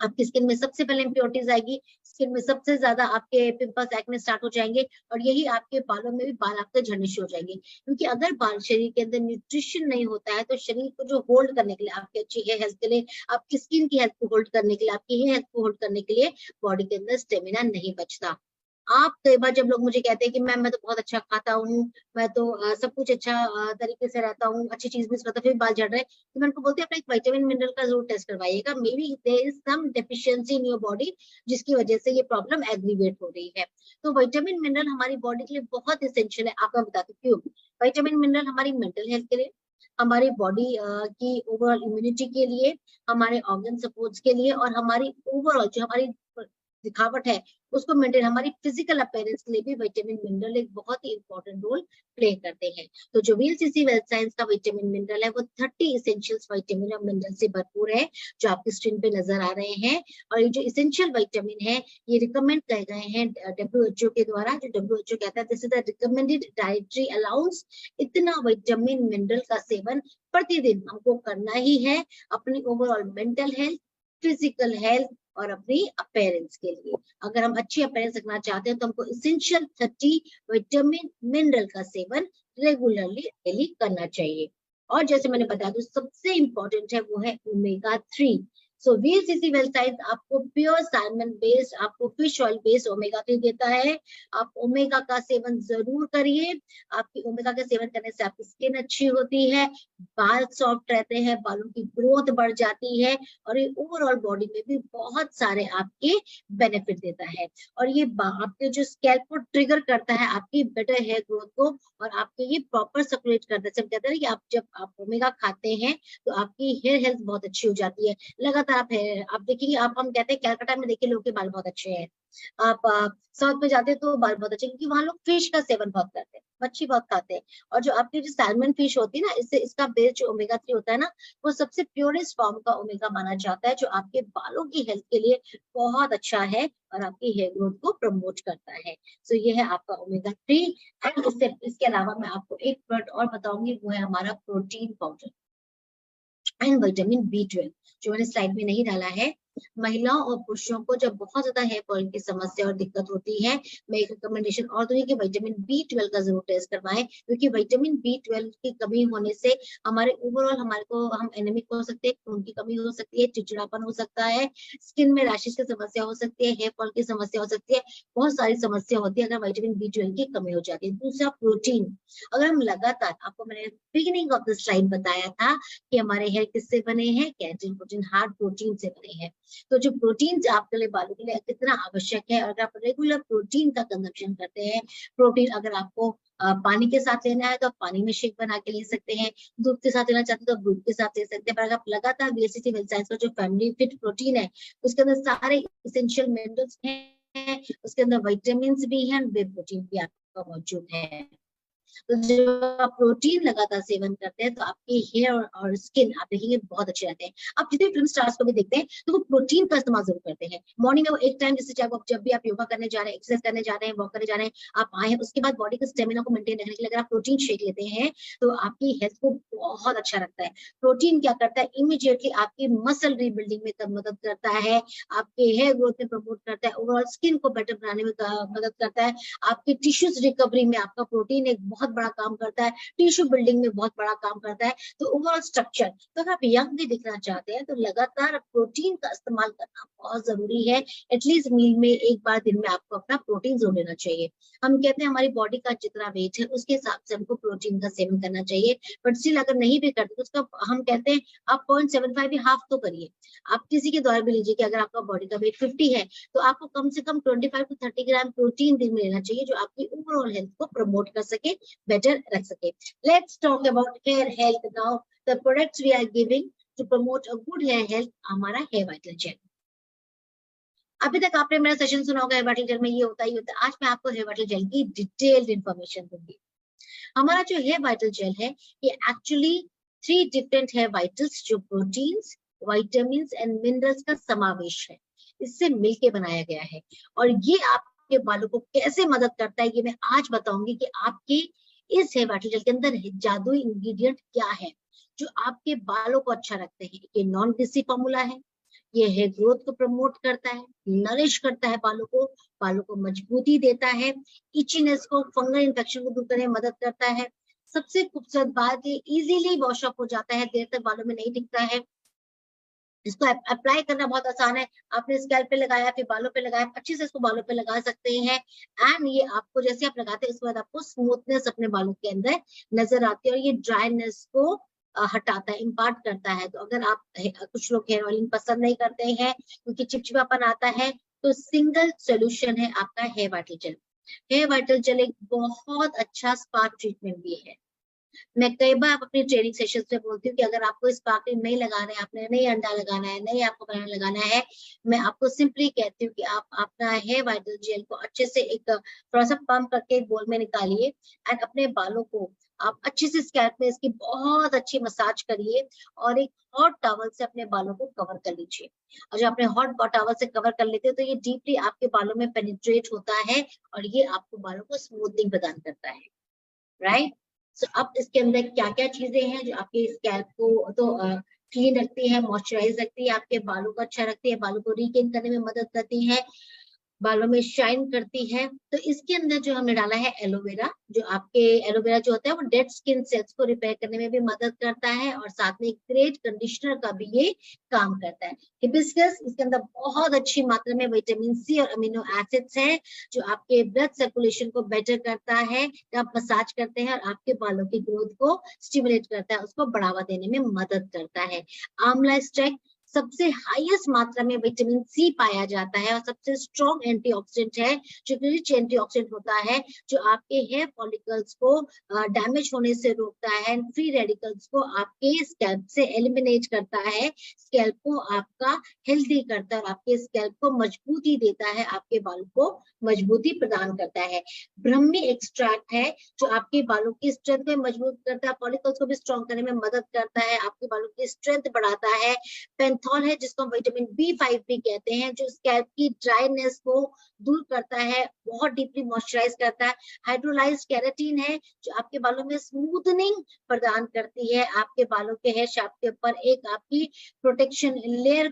आपकी स्किन में सबसे पहले इंप्योरिटीज आएगी, स्किन में सबसे ज्यादा आपके पिंपल्स एक्ने स्टार्ट हो जाएंगे, और यही आपके बालों में भी बाल आपके झड़ने शुरू हो जाएंगे। क्योंकि अगर बाल शरीर के अंदर न्यूट्रिशन नहीं होता है, तो शरीर को जो होल्ड करने के लिए, आपकी अच्छी हेयर हेल्थ के लिए, आपकी स्किन की हेल्थ को होल्ड करने के लिए, आपकी हेयर हेल्थ को होल्ड करने के लिए बॉडी के अंदर स्टेमिना नहीं बचता। आप कई बार जब लोग मुझे कहते हैं कि मैम मैं तो बहुत अच्छा खाता हूँ, मैं तो सब कुछ अच्छा तरीके से रहता हूँ, अच्छी चीज मिस करता, फिर बाल झड़ रहे हैं, तो मैं उनको बोलती हूँ अपना एक विटामिन मिनरल का जरूर टेस्ट करवाइएगा, maybe there is some deficiency in your body, जिसकी वजह से ये प्रॉब्लम एग्रीवेट हो रही है। तो विटामिन मिनरल हमारी बॉडी के लिए बहुत इसेंशियल है। आपको बताती हूँ क्यों। विटामिन मिनरल हमारी मेंटल हेल्थ के लिए, हमारी बॉडी की ओवरऑल इम्यूनिटी के लिए, हमारे ऑर्गन सपोर्ट्स के लिए, और हमारी ओवरऑल जो हमारी दिखावट है उसको मेंटेन, हमारी फिजिकल अपीयरेंस के लिए भी विटामिन मिनरल एक बहुत ही इंपॉर्टेंट रोल प्ले करते हैं। तो जो वीएलसीसी वेल्थ साइंस का विटामिन मिनरल है वो 30 इसेंशियल्स विटामिन और मिनरल से भरपूर है, जो आपकी स्क्रीन पे नजर आ रहे हैं। और ये जो इसेंशियल विटामिन है ये रिकमेंड किए गए हैं WHO के द्वारा, जो WHO कहता है this is the recommended dietary allowance. इतना विटामिन मिनरल का सेवन प्रतिदिन हमको करना ही है, अपनी overall mental health, physical health और अपनी अपीयरेंस के लिए। अगर हम अच्छी अपीयरेंस रखना चाहते हैं तो हमको इसेंशियल 30 विटामिन मिनरल का सेवन रेगुलरली डेली करना चाहिए। और जैसे मैंने बताया तो सबसे इंपॉर्टेंट है वो है ओमेगा 3। सो वीएलसीसी वेल्थ साइंस आपको प्योर सैल्मन बेस्ड, आपको फिश ऑयल बेस्ड ओमेगा 3 देता है। आप ओमेगा का सेवन जरूर करिए। आपकी ओमेगा का सेवन करने से आपकी स्किन अच्छी होती है, बाल सॉफ्ट रहते हैं, बालों की ग्रोथ बढ़ जाती है, और ये ओवरऑल बॉडी में भी बहुत सारे आपके बेनिफिट देता है। और ये आपके जो स्कैल्प को ट्रिगर करता है आपकी बेटर हेयर ग्रोथ को, और आपके ये प्रॉपर सर्कुलेट करता है। सब कहते हैं कि आप जब आप ओमेगा खाते हैं तो आपकी हेयर हेल्थ बहुत अच्छी हो जाती है। लगातार आप देखिए, आप हम कहते हैं कैलकाटा में देखिए लोगों के बाल बहुत अच्छे हैं, आप साउथ में जाते हैं तो बाल बहुत अच्छे, क्योंकि वहां लोग फिश का सेवन बहुत करते हैं, मच्छी बहुत खाते हैं। और जो आपकी जो सैल्मन फिश होती है ना, इससे इसका बेस जो ओमेगा 3 होता है ना, वो सबसे प्योरेस्ट फॉर्म का ओमेगा माना जाता है, जो आपके बालों की हेल्थ के लिए बहुत अच्छा है और आपकी हेयर ग्रोथ को प्रमोट करता है। सो ये है आपका ओमेगा 3। एंड इसके अलावा मैं आपको एक प्रोडक्ट और बताऊंगी, वो है हमारा protein powder and vitamin B12, जो मैंने स्लाइड में नहीं डाला है। महिलाओं और पुरुषों को जब बहुत ज्यादा हेयर फॉल की समस्या और दिक्कत होती है, मैं एक रिकमेंडेशन और दूंगी कि विटामिन B12 का जरूर टेस्ट करवाएं, क्योंकि विटामिन B12 की कमी होने से हमारे ओवरऑल हम एनीमिक हो सकते हैं, खून की कमी हो सकती है, चिड़चिड़ापन हो सकता है, स्किन में रैशेस की समस्या हो सकती है, हेयर फॉल की समस्या हो सकती है, बहुत सारी समस्या होती है अगर विटामिन B12 की कमी हो जाती है। दूसरा प्रोटीन, अगर हम लगातार, आपको मैंने बिगिनिंग ऑफ द स्लाइड बताया था कि हमारे हेयर किससे बने हैं, केराटिन प्रोटीन, हार्ड प्रोटीन से बने हैं। तो जो प्रोटीन आपके लिए बालों के लिए कितना आवश्यक है, अगर आप रेगुलर प्रोटीन का कंजप्शन करते हैं, प्रोटीन अगर आपको पानी के साथ लेना है तो आप पानी में शेक बना के ले सकते हैं, दूध के साथ लेना चाहते हैं तो दूध के साथ ले सकते हैं। पर अगर आप लगातार वीएलसीसी वेल्थ साइंस का जो फैमिली फिट प्रोटीन है उसके अंदर सारे इसेंशियल मिनरल्स हैं, उसके अंदर विटामिन भी हैं, वे प्रोटीन भी आपका मौजूद है। तो जब आप प्रोटीन लगातार सेवन करते हैं तो आपके हेयर और स्किन आप देखेंगे बहुत अच्छे रहते हैं। आप जितने फिल्म स्टार्स को भी देखते हैं तो वो प्रोटीन का इस्तेमाल जरूर करते हैं। मॉर्निंग में वो एक टाइम, जैसे चाहे जब भी आप योगा करने जा रहे हैं, एक्सरसाइज करने जा रहे हैं, वॉक करने जा रहे हैं, आप आए हैं, उसके बाद बॉडी के स्टेमिना को मेंटेन रखने के लिए अगर आप प्रोटीन शेक लेते हैं तो आपकी हेल्थ को बहुत अच्छा रखता है। प्रोटीन क्या करता है, इमीडिएटली आपकी मसल रीबिल्डिंग में मदद करता है, आपके हेयर ग्रोथ में प्रमोट करता है, ओवरऑल स्किन को बेटर बनाने में मदद करता है, आपकी टिश्यूज रिकवरी में आपका प्रोटीन एक बहुत बड़ा काम करता है, टिश्यू बिल्डिंग में बहुत बड़ा काम करता है, तो ओवरऑल स्ट्रक्चर। तो अगर आप यंग भी दिखना चाहते हैं तो लगातार प्रोटीन का इस्तेमाल करना बहुत जरूरी है। एटलीस्ट मील में एक बार दिन में आपको अपना प्रोटीन जरूर लेना चाहिए। हम कहते हैं हमारी बॉडी का जितना वेट है उसके हिसाब से हमको प्रोटीन का सेवन करना चाहिए, बट स्टिल अगर नहीं भी करते तो उसका हम कहते हैं आप 0.75 या हाफ तो करिए। आप किसी के द्वारा भी लीजिए कि अगर आपका बॉडी का वेट 50 है तो आपको कम से कम 25 to 30 ग्राम प्रोटीन दिन में लेना चाहिए, जो आपकी ओवरऑल हेल्थ को प्रमोट कर सके, बेटर रख सके। Let's talk about hair health now. The products we are giving to promote a good hair health, हमारा हेयर वाइटल जेल। अभी तक आपने मेरा सेशन सुना होगा हेयर वाइटल जेल में ये होता ही होता है। आज मैं आपको हेयर वाइटल जेल की डिटेल्ड इंफॉर्मेशन दूंगी। हमारा जो हेयर वाइटल जेल है ये एक्चुअली 3 डिफरेंट हेयर वाइटल्स जो प्रोटीन्स, विटामिन्स एंड मिनरल्स का समावेश है, इससे मिलके बनाया गया है। और ये आपके बालों को कैसे मदद करता है ये मैं आज बताऊंगी कि आपके इस हेयर वाइटल जेल के अंदर जादुई इंग्रेडिएंट क्या है जो आपके बालों को अच्छा रखते हैं। ये नॉन ग्रीसी फॉर्मूला है, ये हेयर ग्रोथ को प्रमोट करता है, नरिश करता है बालों को मजबूती देता है, इचीनेस को, फंगल इन्फेक्शन को दूर करने में मदद करता है। सबसे खूबसूरत बात ये इजीली वॉश अप हो जाता है, देर तक बालों में नहीं टिकता है। इसको अप्लाई करना बहुत आसान है। आपने स्कैल्प पे लगाया, फिर बालों पे लगाया, अच्छे से इसको बालों पे लगा सकते हैं। एंड ये आपको जैसे आप लगाते हैं उसके बाद आपको स्मूथनेस अपने बालों के अंदर नजर आती है और ये ड्राइनेस को हटाता है, इम्पार्ट करता है। तो अगर आप कुछ लोग हेयर ऑयलिंग पसंद नहीं करते हैं क्योंकि चिपचिपापन आता है, तो सिंगल सोल्यूशन है आपका hair vital gel. Hair vital gel एक बहुत अच्छा स्पा ट्रीटमेंट भी है। मैं कई बार अपनी ट्रेनिंग सेशन में बोलती हूँ कि अगर आपको स्पार्कलिंग नहीं लगाना है, आपने नहीं अंडा लगाना है, नहीं आपको बनाना लगाना है, मैं आपको सिंपली कहती हूँ कि आप अपना हेयर वाइटल जेल को अच्छे से एक थोड़ा सा पंप करके एक बोल में निकालिए एंड अपने बालों को आप अच्छे से स्कैल्प में इसकी बहुत अच्छी मसाज करिए और एक हॉट टॉवल से अपने बालों को कवर कर लीजिए। और जब अपने हॉट टॉवल से कवर कर लेते हो तो ये डीपली आपके बालों में पेनिट्रेट होता है और ये आपको बालों को स्मूथनिंग प्रदान करता है, राइट। सो अब इसके अंदर क्या क्या चीजें हैं जो आपके स्कैल्प को तो क्लीन रखती है, मॉइस्चराइज रखती है, आपके बालों को अच्छा रखती है, बालों को रिटेन करने में मदद करती है, बालों में शाइन करती है। तो इसके अंदर जो हमने डाला है एलोवेरा, जो आपके एलोवेरा जो होता है वो डेड स्किन सेल्स को रिपेयर करने में भी मदद करता है और साथ में ग्रेट कंडीशनर का भी ये काम करता है। हिबिस्कस, इसके अंदर बहुत अच्छी मात्रा में विटामिन सी और अमीनो एसिड्स हैं जो आपके ब्लड सर्कुलेशन को बेटर करता है, आप मसाज करते हैं और आपके बालों की ग्रोथ को स्टिमुलेट करता है, उसको बढ़ावा देने में मदद करता है। आंवला एक्सट्रैक्ट सबसे हाईएस्ट मात्रा में विटामिन सी पाया जाता है और सबसे स्ट्रॉन्ग एंटीऑक्सीडेंट है, जो रिच एंटीऑक्सीडेंट होता है जो आपके हेयर फॉलिकल्स को डैमेज होने से रोकता है, फ्री रेडिकल्स को आपके स्कैल्प से एलिमिनेट करता है, स्कैल्प को आपका हेल्दी करता है और आपके स्कैल्प को मजबूती देता है, आपके बालों को मजबूती प्रदान करता है। ब्रह्मी एक्सट्रैक्ट है जो आपके बालों की स्ट्रेंथ में मजबूत करता है, फॉलिकल्स को भी स्ट्रॉन्ग करने में मदद करता है, आपके बालों की स्ट्रेंथ बढ़ाता है। पेंथॉल है जिसको विटामिन B5 भी कहते हैं, जो स्कैल्प की ड्राइनेस को दूर करता है, बहुत डीपली मॉइस्चराइज करता है। हाइड्रोलाइज्ड केराटिन है जो आपके बालों में स्मूथनिंग प्रदान करती है, आपके बालों के हेयर शाफ्ट के ऊपर एक आपकी प्रोटेक्शन लेयर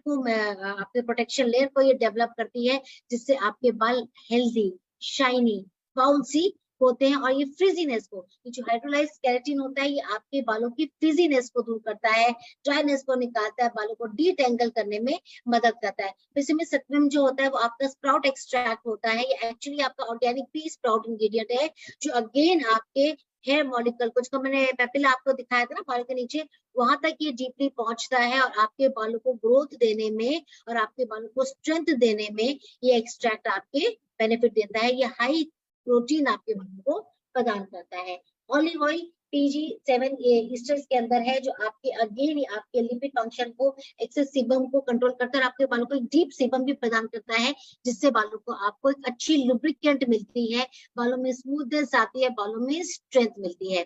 को ये डेवलप करती है, जिससे आपके बाल हेल्दी, शाइनी, बाउंसी होते हैं। और ये फ्रिजीनेस को, ये जो हाइड्रोलाइज्ड केराटिन होता है ये आपके बालों की फ्रिजीनेस को दूर करता है, ड्राइनेस को निकालता है, बालों को डीटेंगल करने में मदद करता है। इसमें सत्वम जो होता है वो आपका स्प्राउट एक्सट्रैक्ट होता है, ये एक्चुअली आपका ऑर्गेनिक पी स्प्राउट इंग्रेडिएंट है जो अगेन आपके हेयर मॉलिक्यूल को, जिसको मैंने पेपिला आपको दिखाया था ना बाल के नीचे, वहां तक ये डीपली पहुंचता है और आपके बालों को ग्रोथ देने में और आपके बालों को स्ट्रेंथ देने में ये एक्सट्रैक्ट आपके बेनिफिट देता है। ये हाई प्रोटीन आपके बालों को प्रदान करता है। ऑलिव ऑयल PG7 ये ईस्टर्स के अंदर है जो आपके अगेन आपके लिपिड फंक्शन को, एक्सेस सीबम को कंट्रोल करता है और आपके बालों को एक डीप सीबम भी प्रदान करता है, जिससे बालों को आपको एक अच्छी लुब्रिकेंट मिलती है, बालों में स्मूथनेस आती है, बालों में स्ट्रेंथ मिलती है।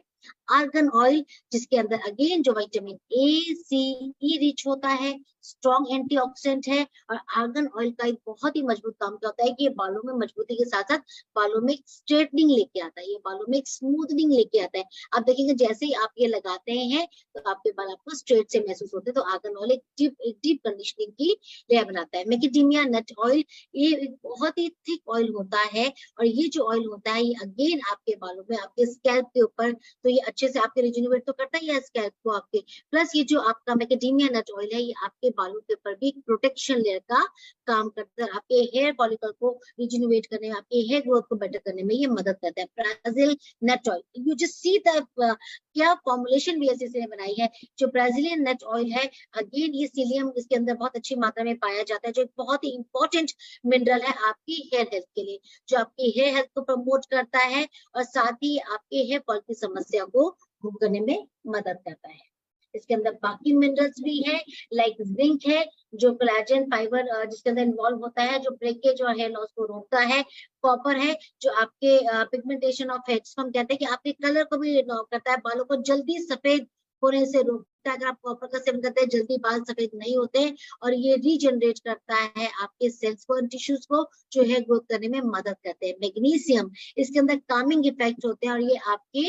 आर्गन ऑयल, जिसके अंदर अगेन जो vitamin A, C, E rich होता है, स्ट्रॉन्ग एंटीऑक्सीडेंट है। और आर्गन ऑयल का एक बहुत ही मजबूत काम क्या होता है कि ये बालों में मजबूती के साथ साथ बालों में स्ट्रेटनिंग लेके आता है, ये बालों में स्मूथनिंग लेके आता है। आप देखेंगे जैसे ही आप ये लगाते हैं तो आपके बाल आपको स्ट्रेट से महसूस होते हैं। तो आर्गन ऑयल एक डीप कंडीशनिंग की लेयर बनाता है। मैकेडेमिया नट ऑयल, ये एक बहुत ही थिक ऑयल होता है, और ये जो ऑयल होता है ये अगेन आपके बालों में, आपके स्कैल्प के ऊपर, तो ये अच्छे से आपके रिजुनोवेट तो करता ही है स्कैल्प को आपके। प्लस ये जो आपका मैकेडेमिया नट ऑयल है ये आपके बालों के ऊपर भी प्रोटेक्शन लेयर का काम करता है, आपके हेयर फॉलिकल को रिजुनोवेट करने में, आपके हेयर ग्रोथ को बेटर करने में ये मदद करता है। Brazil nut oil, you just see the क्या फॉर्मुलेशन बीएससी ने बनाई है। जो ब्राजीलियन नट ऑयल है, अगेन ये सीलियम इसके अंदर बहुत अच्छी मात्रा में पाया जाता है, जो एक बहुत ही इंपॉर्टेंट मिनरल है आपकी हेयर हेल्थ के लिए, जो आपकी हेयर हेल्थ को प्रमोट करता है और साथ ही आपके हेयर फॉल की समस्या को दूर करने में मदद करता है। इसके अंदर बाकी मिनरल्स भी हैं, लाइक जिंक है जो कोलेजन फाइबर जिसके अंदर इन्वॉल्व होता है, जो ब्रेकेज और हेयर लॉस को रोकता है। कॉपर है जो आपके पिगमेंटेशन ऑफ हेयर, हम कहते हैं कि आपके कलर को भी करता है, बालों को जल्दी सफेद होने से रोकता है। अगर आप कॉपर का सेवन करते हैं जल्दी बाल सफेद नहीं होते। और ये रीजनरेट करता है आपके सेल्स को, टिश्यूज को, जो है ग्रोथ करने में मदद करते हैं। मैग्नीशियम, इसके अंदर कामिंग इफेक्ट होते हैं और ये आपके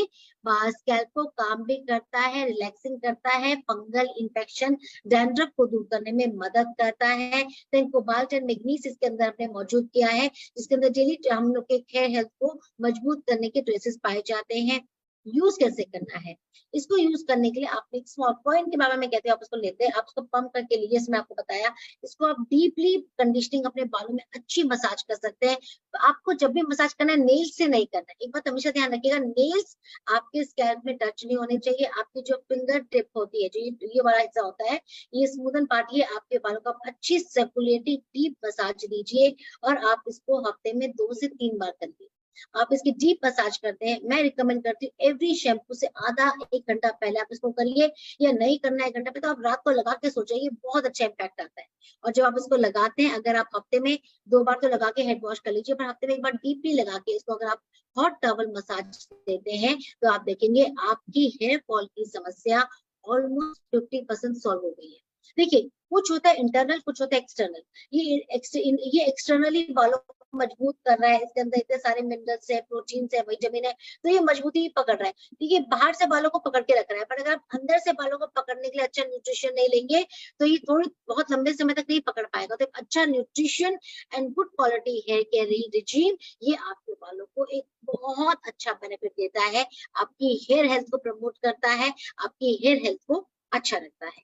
स्कैल्प को काम भी करता है, रिलैक्सिंग करता है, फंगल इन्फेक्शन, डैंड्रफ को दूर करने में मदद करता है। तो कोबाल्ट एंड मैग्नीज इसके अंदर हमने मौजूद किया है, जिसके अंदर डेली हम लोग के हेयर हेल्थ को मजबूत करने के ट्रेसेस पाए जाते हैं। यूज कैसे करना है, इसको यूज करने के लिए आप एक स्मॉल पॉइंट के बारे में कहते हैं, आप उसको लेते हैं, आप उसको पंप करके लीजिए, इसमें आपको बताया। इसको आप डीपली कंडीशनिंग अपने बालों में अच्छी मसाज कर सकते हैं। तो आपको जब भी मसाज करना है नेल्स से नहीं करना है, एक बात हमेशा ध्यान रखिएगा, नेल्स आपके स्कैल्प में टच नहीं होने चाहिए। आपकी जो फिंगर टिप होती है, जो ये वाला हिस्सा होता है, ये स्मूदन पार्ट, ये आपके बालों का अच्छी सर्कुलेटिव डीप मसाज दीजिए। और आप इसको हफ्ते में 2 से 3 बार करिए। आप इसकी डीप मसाज करते हैं, मैं रिकमेंड करती हूँ एवरी शैम्पू से आधा 1 घंटा पहले आप इसको करिए, या नहीं करना है 1 घंटा पे तो आप रात को लगा के सो जाइए, बहुत अच्छा इम्पैक्ट आता है। और जब आप इसको लगाते हैं, अगर आप हफ्ते में 2 बार तो लगा के हेड वॉश कर लीजिए, पर हफ्ते में 1 बार डीपली लगा के इसको अगर आप हॉट टॉवल मसाज देते हैं तो आप देखेंगे आपकी हेयर फॉल की समस्या ऑलमोस्ट 50% सॉल्व हो गई है। देखिए, कुछ होता है इंटरनल, कुछ होता है एक्सटर्नल। ये एक्सटर्नली बालों को मजबूत कर रहा है, इसके अंदर इतने सारे मिनरल्स है, प्रोटीन है, विटामिन है, तो ये मजबूती पकड़ रहा है। देखिए, बाहर से बालों को पकड़ के रख रहा है, पर अगर आप अंदर से बालों को पकड़ने के लिए अच्छा न्यूट्रिशन नहीं लेंगे तो ये थोड़ी बहुत लंबे समय तक नहीं पकड़ पाएगा। तो एक अच्छा nutrition and good quality hair care regime, ये आपके बालों को एक बहुत अच्छा बेनिफिट देता है, आपकी हेयर हेल्थ को प्रमोट करता है, आपकी हेयर हेल्थ को अच्छा रखता है।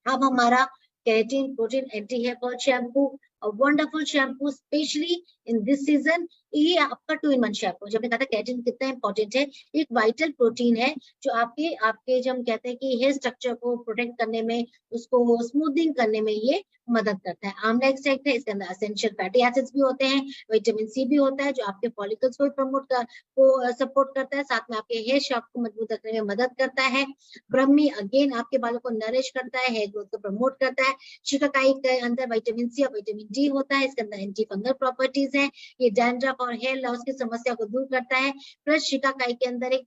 अब हमारा keratin protein anti hair fall shampoo, a wonderful shampoo especially in this season। ये आपका 2-in-1 शैम्पू, जब मैंने कहा था केराटिन कितना इंपॉर्टेंट है, एक वाइटल प्रोटीन है जो आपके जब हम कहते हैं कि हेयर स्ट्रक्चर को प्रोटेक्ट करने में, उसको स्मूथिंग करने में ये मदद करता है। आंवला एक्सट्रैक्ट है, इसके अंदर एसेंशियल फैटी एसिड्स भी होते हैं, विटामिन सी भी होता है जो आपके फॉलिकल्स को प्रमोट को सपोर्ट करता है, साथ में आपके हेयर शाफ्ट को मजबूत रखने में मदद करता है। ब्रह्मी अगेन आपके बालों को नरिश करता है, हेयर ग्रोथ को प्रमोट करता है। शिकाकाई के अंदर विटामिन सी और विटामिन डी होता है, इसके अंदर एंटी फंगल प्रॉपर्टीज है, ये डैंड्रफ और हेयर लॉस की समस्या को दूर करता है। प्लस शिकाकाई के अंदर एक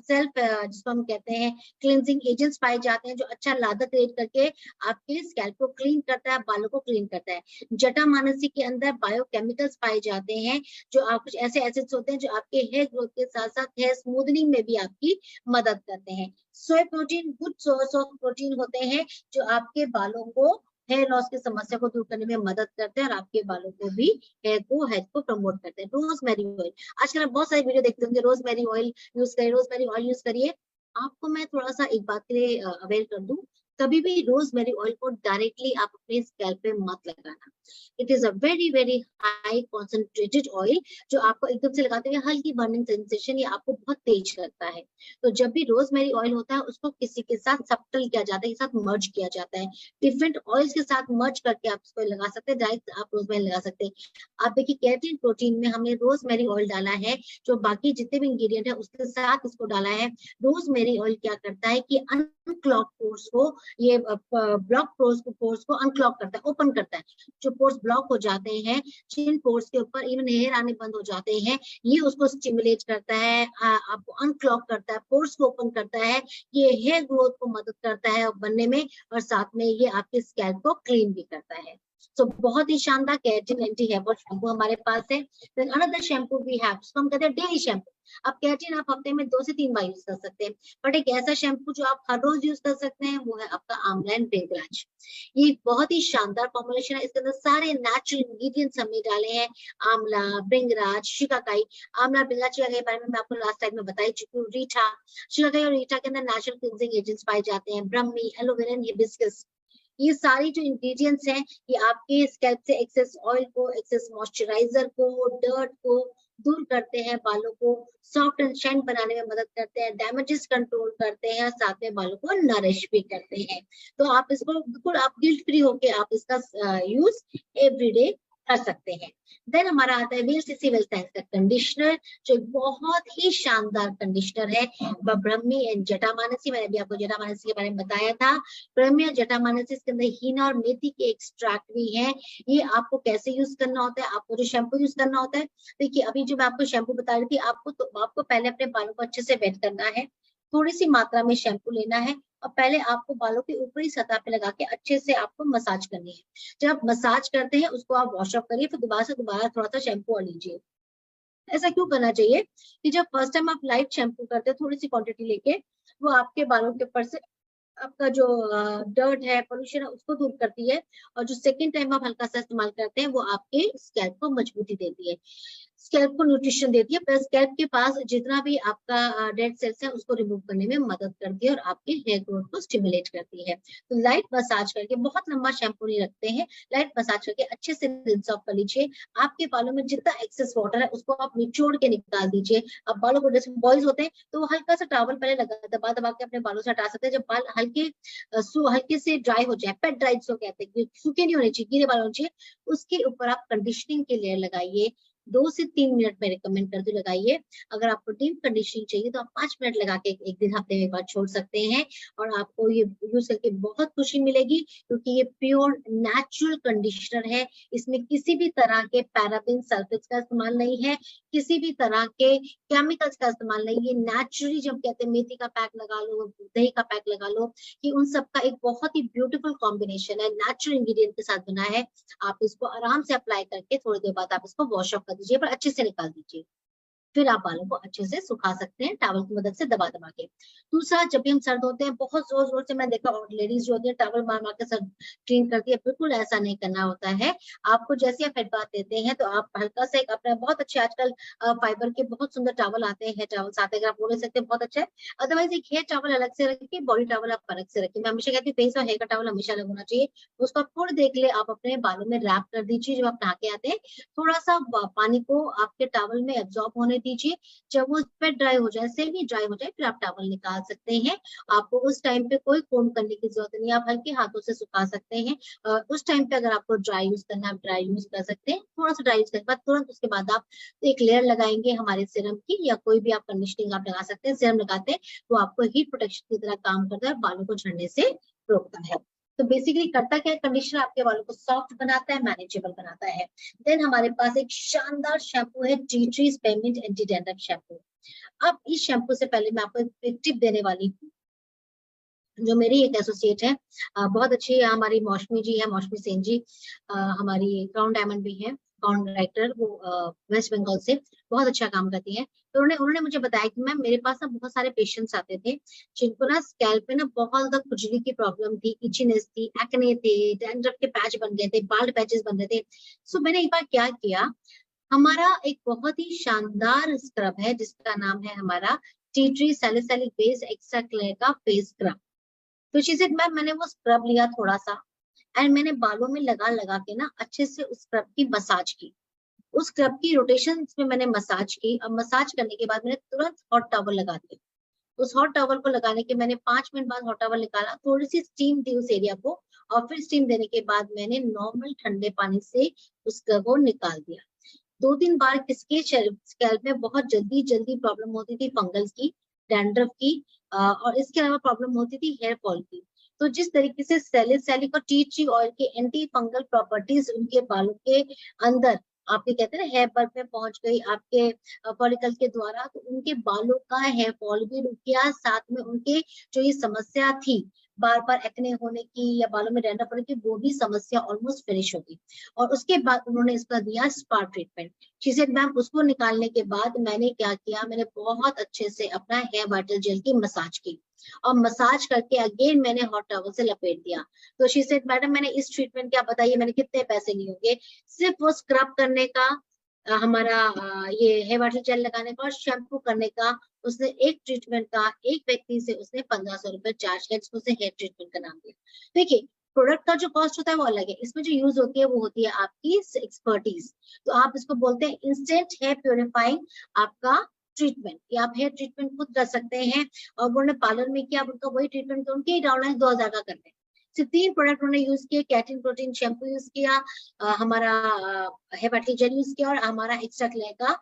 सेल्फ जिसको हम कहते हैं क्लींजिंग एजेंट्स पाए जाते हैं, जो अच्छा लादक क्रिएट करके आपके स्कैल्प को क्लीन करता है, बालों को क्लीन करता है। जटामानसी के अंदर बायोकेमिकल्स पाए जाते हैं, जो आप कुछ ऐसे एसिड्स होते हैं जो आपके हेयर ग्रोथ के साथ साथ हेयर स्मूथनिंग में भी आपकी मदद करते हैं। सोय protein good source of protein होते हैं जो आपके बालों को हेयर लॉस की समस्या को दूर करने में मदद करते हैं और आपके बालों को भी हेल्थ को प्रमोट करते हैं। रोजमेरी ऑयल, आजकल आप बहुत सारी वीडियो देखते होंगे, रोजमेरी ऑयल यूज करिए, रोजमेरी ऑयल यूज करिए। आपको मैं थोड़ा सा एक बात के लिए अवेयर कर दूं, कभी भी रोजमेरी ऑयल को डायरेक्टली आप अपने स्कैल्प पे मत लगाना। It is a very very high concentrated oil जो आपको एकदम से लगाते हुए हल्की बर्निंग सेंसेशन या आपको बहुत तेज करता है। तो जब भी रोजमेरी ऑयल होता है उसको किसी के साथ सब्टल किया जाता है, साथ मर्ज किया जाता है, डिफरेंट ऑयल्स के साथ मर्ज करके आप इसको लगा सकते हैं, डायरेक्ट आप रोजमेरी लगा सकते हैं। आप देखिए केराटिन प्रोटीन में हमने रोजमेरी ऑयल डाला है, जो बाकी जितने भी इंग्रेडिएंट है उसके साथ इसको डाला है। रोजमेरी ऑयल क्या करता है कि अनक्लॉग पोर्स को, ये ब्लॉक पोर्स को अनक्लॉग करता है, ओपन करता है। जो पोर्स ब्लॉक हो जाते हैं, जिन पोर्स के ऊपर इवन हेयर आने बंद हो जाते हैं, ये उसको स्टिमुलेट करता है, आपको अनक्लॉग करता है, पोर्स को ओपन करता है। ये हेयर ग्रोथ को मदद करता है बनने में, और साथ में ये आपके स्कैल्प को क्लीन भी करता है। तो बहुत ही शानदार keratin anti hair fall shampoo हमारे पास है। Then another shampoo we have, उसको हम कहते हैं डेली शैम्पू। अब केराटिन आप हफ्ते में 2 से 3 बार यूज कर सकते हैं, बट एक ऐसा शैम्पू जो आप हर रोज यूज कर सकते हैं वो है आपका आंवला एंड भृंगराज। ये बहुत ही शानदार फॉर्मुलेशन है, इसके अंदर सारे नेचुरल इंग्रेडिएंट्स हमने डाले हैं। आंवला, भृंगराज, शिकाकाई। आंवला, भृंगराज, शिकाकाई के बारे में मैं आपको लास्ट टाइम में बता ही चुकी हूँ। रीठा, शिकाकाई और रीठा के अंदर नेचुरल क्लींजिंग एजेंट्स पाए जाते हैं। ब्रह्मी, एलोवेरा, हिबिस्कस, ये सारी जो इंग्रेडिएंट्स हैं, ये आपके स्कैल्प से एक्सेस ऑयल को, एक्सेस मॉइस्चराइजर को, डर्ट को दूर करते हैं, बालों को सॉफ्ट एंड शाइन बनाने में मदद करते हैं, डैमेजेस कंट्रोल करते हैं, साथ में बालों को नरिश भी करते हैं। तो आप इसको बिल्कुल आप गिल्ट फ्री होके आप इसका यूज एवरीडे कर सकते हैं। देन हमारा आता है वील सीसी वेल साइंस का कंडीशनर, जो बहुत ही शानदार कंडीशनर है। ब्रह्मी एंड जटामानसी, मैंने भी आपको जटामानसी के बारे में बताया था। ब्रह्मी और जटामानसी, इसके अंदर हीना और मेथी के एक्सट्रैक्ट भी है। ये आपको कैसे यूज करना होता है, आपको जो शैम्पू यूज करना होता है, देखिए अभी जो मैं आपको शैम्पू बता रही थी, आपको पहले अपने बालों को अच्छे से वेट करना है, थोड़ी सी मात्रा में शैम्पू लेना है, और पहले आपको बालों की ऊपरी सतह पे लगा के अच्छे से आपको मसाज करनी है। जब आप मसाज करते हैं उसको आप वॉश ऑफ करिए, फिर दोबारा थोड़ा सा शैम्पू और लीजिए। ऐसा क्यों करना चाहिए कि जब फर्स्ट टाइम आप लाइट शैम्पू करते हैं थोड़ी सी क्वांटिटी लेके, वो आपके बालों के ऊपर से आपका जो डर्ट है, पोल्यूशन है, उसको दूर करती है, और जो सेकेंड टाइम आप हल्का सा इस्तेमाल करते हैं वो आपके स्कैल्प को मजबूती देती है, स्कैल्प को न्यूट्रिशन देती है, प्लस स्कैल्प के पास जितना भी आपका डेड सेल्स है उसको रिमूव करने में मदद करती है, और आपके हेयर ग्रोथ को स्टिमुलेट करती है। तो लाइट मसाज करके, बहुत लंबा शैम्पू नहीं रखते हैं, लाइट मसाज करके अच्छे से रिंस ऑफ कर लीजिए। आपके बालों में जितना एक्सेस वाटर है उसको आप निचोड़ के निकाल दीजिए। अब बालों को, जैसे बॉयज होते हैं तो वो हल्का सा टॉवल पहले दबा दबा के अपने बालों से हटा सकते हैं। जब बाल हल्के से ड्राई हो जाए, पेट ड्राई जिसको कहते हैं, सूखे नहीं होने चाहिए, गीले बाल होने चाहिए, उसके ऊपर आप कंडीशनिंग की लेयर लगाइए। 2 से 3 मिनट में रिकमेंड करती लगाइए। अगर आपको डीप कंडीशनिंग चाहिए तो आप 5 मिनट लगा के एक दिन हफ्ते में एक बार छोड़ सकते हैं, और आपको ये यूज करके बहुत खुशी मिलेगी, क्योंकि ये प्योर नेचुरल कंडीशनर है। इसमें किसी भी तरह के पैराबिन, सल्फेट्स का इस्तेमाल नहीं है, किसी भी तरह के केमिकल्स का इस्तेमाल नहीं है। नेचुरली, जब कहते हैं मेथी का पैक लगा लो, दही का पैक लगा लो, कि उन सब का एक बहुत ही ब्यूटीफुल कॉम्बिनेशन है, नेचुरल इंग्रेडिएंट के साथ बना है। आप इसको आराम से अप्लाई करके थोड़ी देर बाद आप इसको वॉश ऑफ कर दीजिए, पर अच्छे से निकाल दीजिए। फिर आप बालों को अच्छे से सुखा सकते हैं टॉवल की मदद से दबा दबा के। दूसरा, जब भी हम सर्द होते हैं, बहुत जोर जोर से मैं देखा और लेडीज जो होती है टॉवल मार मार के सर क्लीन करती है, बिल्कुल ऐसा नहीं करना होता है। आपको जैसे आप हेड बाथ देते हैं तो आप हल्का से अपना, बहुत अच्छे आजकल फाइबर के बहुत सुंदर टॉवल आते हैं, हेयर टॉवल्स आते हैं, अगर आप वो ले सकते हैं बहुत अच्छा है। अदरवाइज एक हेयर टॉवल अलग से रखिए, बॉडी टॉवल आप अलग से रखिए। मैं हमेशा कहती हूँ फेस और हेयर का टॉवल हमेशा अलग होना चाहिए। उसको आप थोड़ी देर के लिए आप अपने बालों में रैप कर दीजिए। जब आप नहा के आते हैं, थोड़ा सा पानी को आपके टॉवल में एब्जॉर्ब होने दीजिए। जब वो स्वेट ड्राई हो जाए, सेमी ड्राई हो जाए, फिर आप टॉवल निकाल सकते हैं। आपको उस टाइम पे कोई कोम करने की जरूरत नहीं है, आप हल्के हाथों से सुखा सकते हैं। उस टाइम पे अगर आपको ड्राई यूज करना है, आप ड्राई यूज कर सकते हैं। थोड़ा सा ड्राई यूज करने के बाद तुरंत उसके बाद आप एक लेयर लगाएंगे हमारे सीरम की, या कोई भी आप कंडीशनिंग आप लगा सकते हैं। सीरम लगाते हैं वो आपको हीट प्रोटेक्शन की तरह काम करता है, बालों को झड़ने से रोकता है। तो बेसिकली करता क्या है, कंडीशनर आपके बालों को सॉफ्ट बनाता है, मैनेजेबल बनाता है। देन हमारे पास एक शानदार शैम्पू है, tea tree spearmint anti dandruff shampoo. अब इस शैम्पू से पहले मैं आपको एक टिप देने वाली हूँ। जो मेरी एक एसोसिएट है, बहुत अच्छी है, हमारी मौसमी जी है, मौसमी सेन जी, हमारी क्राउन डायमंड भी है, क्राउन डायरेक्टर, वो वेस्ट बंगाल से बहुत अच्छा काम करती है। तो उन्होंने मुझे बताया कि मैम, मेरे पास ना बहुत सारे पेशेंट्स आते थे जिनको ना स्कैल्प पे ना बहुत ज्यादा खुजली की प्रॉब्लम थी, इचीनेस थी, एक्ने थे, डैंड्रफ के पैच बन गए थे, बाल्ड पैचेस बन रहे थे। सो मैंने एक बार क्या किया, हमारा एक बहुत ही शानदार स्क्रब है जिसका नाम है हमारा tea tree salicylic base extra clear का फेस स्क्रब। तो चीजें मैम, मैंने वो स्क्रब लिया थोड़ा सा, एंड मैंने बालों में लगा लगा के ना अच्छे से उस स्क्रब की मसाज की। उस स्क्रब की रोटेशन में मैंने मसाज की। अब मसाज करने के बाद मैंने तुरंत हॉट टॉवल लगा दिया। उस हॉट टॉवल को लगाने के मैंने 5 मिनट बाद हॉट टॉवल निकाला, थोड़ी सी स्टीम दी उस एरिया को, और फिर स्टीम देने के बाद मैंने नॉर्मल ठंडे पानी से उस स्क्रब को निकाल दिया। 2-3 बार किसके स्कैल्प में बहुत जल्दी जल्दी प्रॉब्लम होती थी, फंगल्स की, डैंड्रफ की, और इसके अलावा प्रॉब्लम होती थी हेयर फॉल की। तो जिस तरीके से सैलिसिलिक और टी ट्री ऑयल के एंटी फंगल प्रॉपर्टीज उनके बालों के अंदर आपके कहते हैं ना हेयर बल्ब में पहुंच गई आपके फॉलिकल के द्वारा, तो उनके बालों का हेयर फॉल भी रुक गया, साथ में उनके जो ये समस्या थी बार बार एक्ने होने की या बालों में डैंड्रफ होने की, वो भी समस्या ऑलमोस्ट फिनिश होगी। और उसके बाद उन्होंने इसका दिया spa treatment. She said ma'am उसको निकालने के बाद मैंने क्या किया, मैंने बहुत अच्छे से अपना हेयर वाइटल जेल की मसाज की और मसाज करके अगेन मैंने हॉट टॉवल से लपेट दिया। तो शी सेड मैडम मैंने इस ट्रीटमेंट क्या बताइए मैंने कितने पैसे लिए होंगे? सिर्फ वो स्क्रब करने का हमारा ये हेयर वाटर जेल लगाने का और शैम्पू करने का, उसने एक ट्रीटमेंट का एक व्यक्ति से उसने 1500 रुपए चार्ज किया, जिसको उसने हेयर ट्रीटमेंट का नाम दिया। देखिए प्रोडक्ट का जो कॉस्ट होता है वो अलग है, इसमें जो यूज होती है वो होती है आपकी एक्सपर्टीज। तो आप इसको बोलते हैं इंस्टेंट हेयर प्योरीफाइंग आपका ट्रीटमेंट, या आप हेयर ट्रीटमेंट खुद कर सकते हैं। और उन्होंने पार्लर में किया, उनका वही ट्रीटमेंट उनके ही डाउनलाइन 2000 का करते हैं। सिर्फ 3 प्रोडक्ट उन्होंने यूज किए, कैटिन प्रोटीन शैम्पू यूज किया, हमारा हेयर वाटर जेल यूज किया और हमारा एक्स्ट्रा क्ले का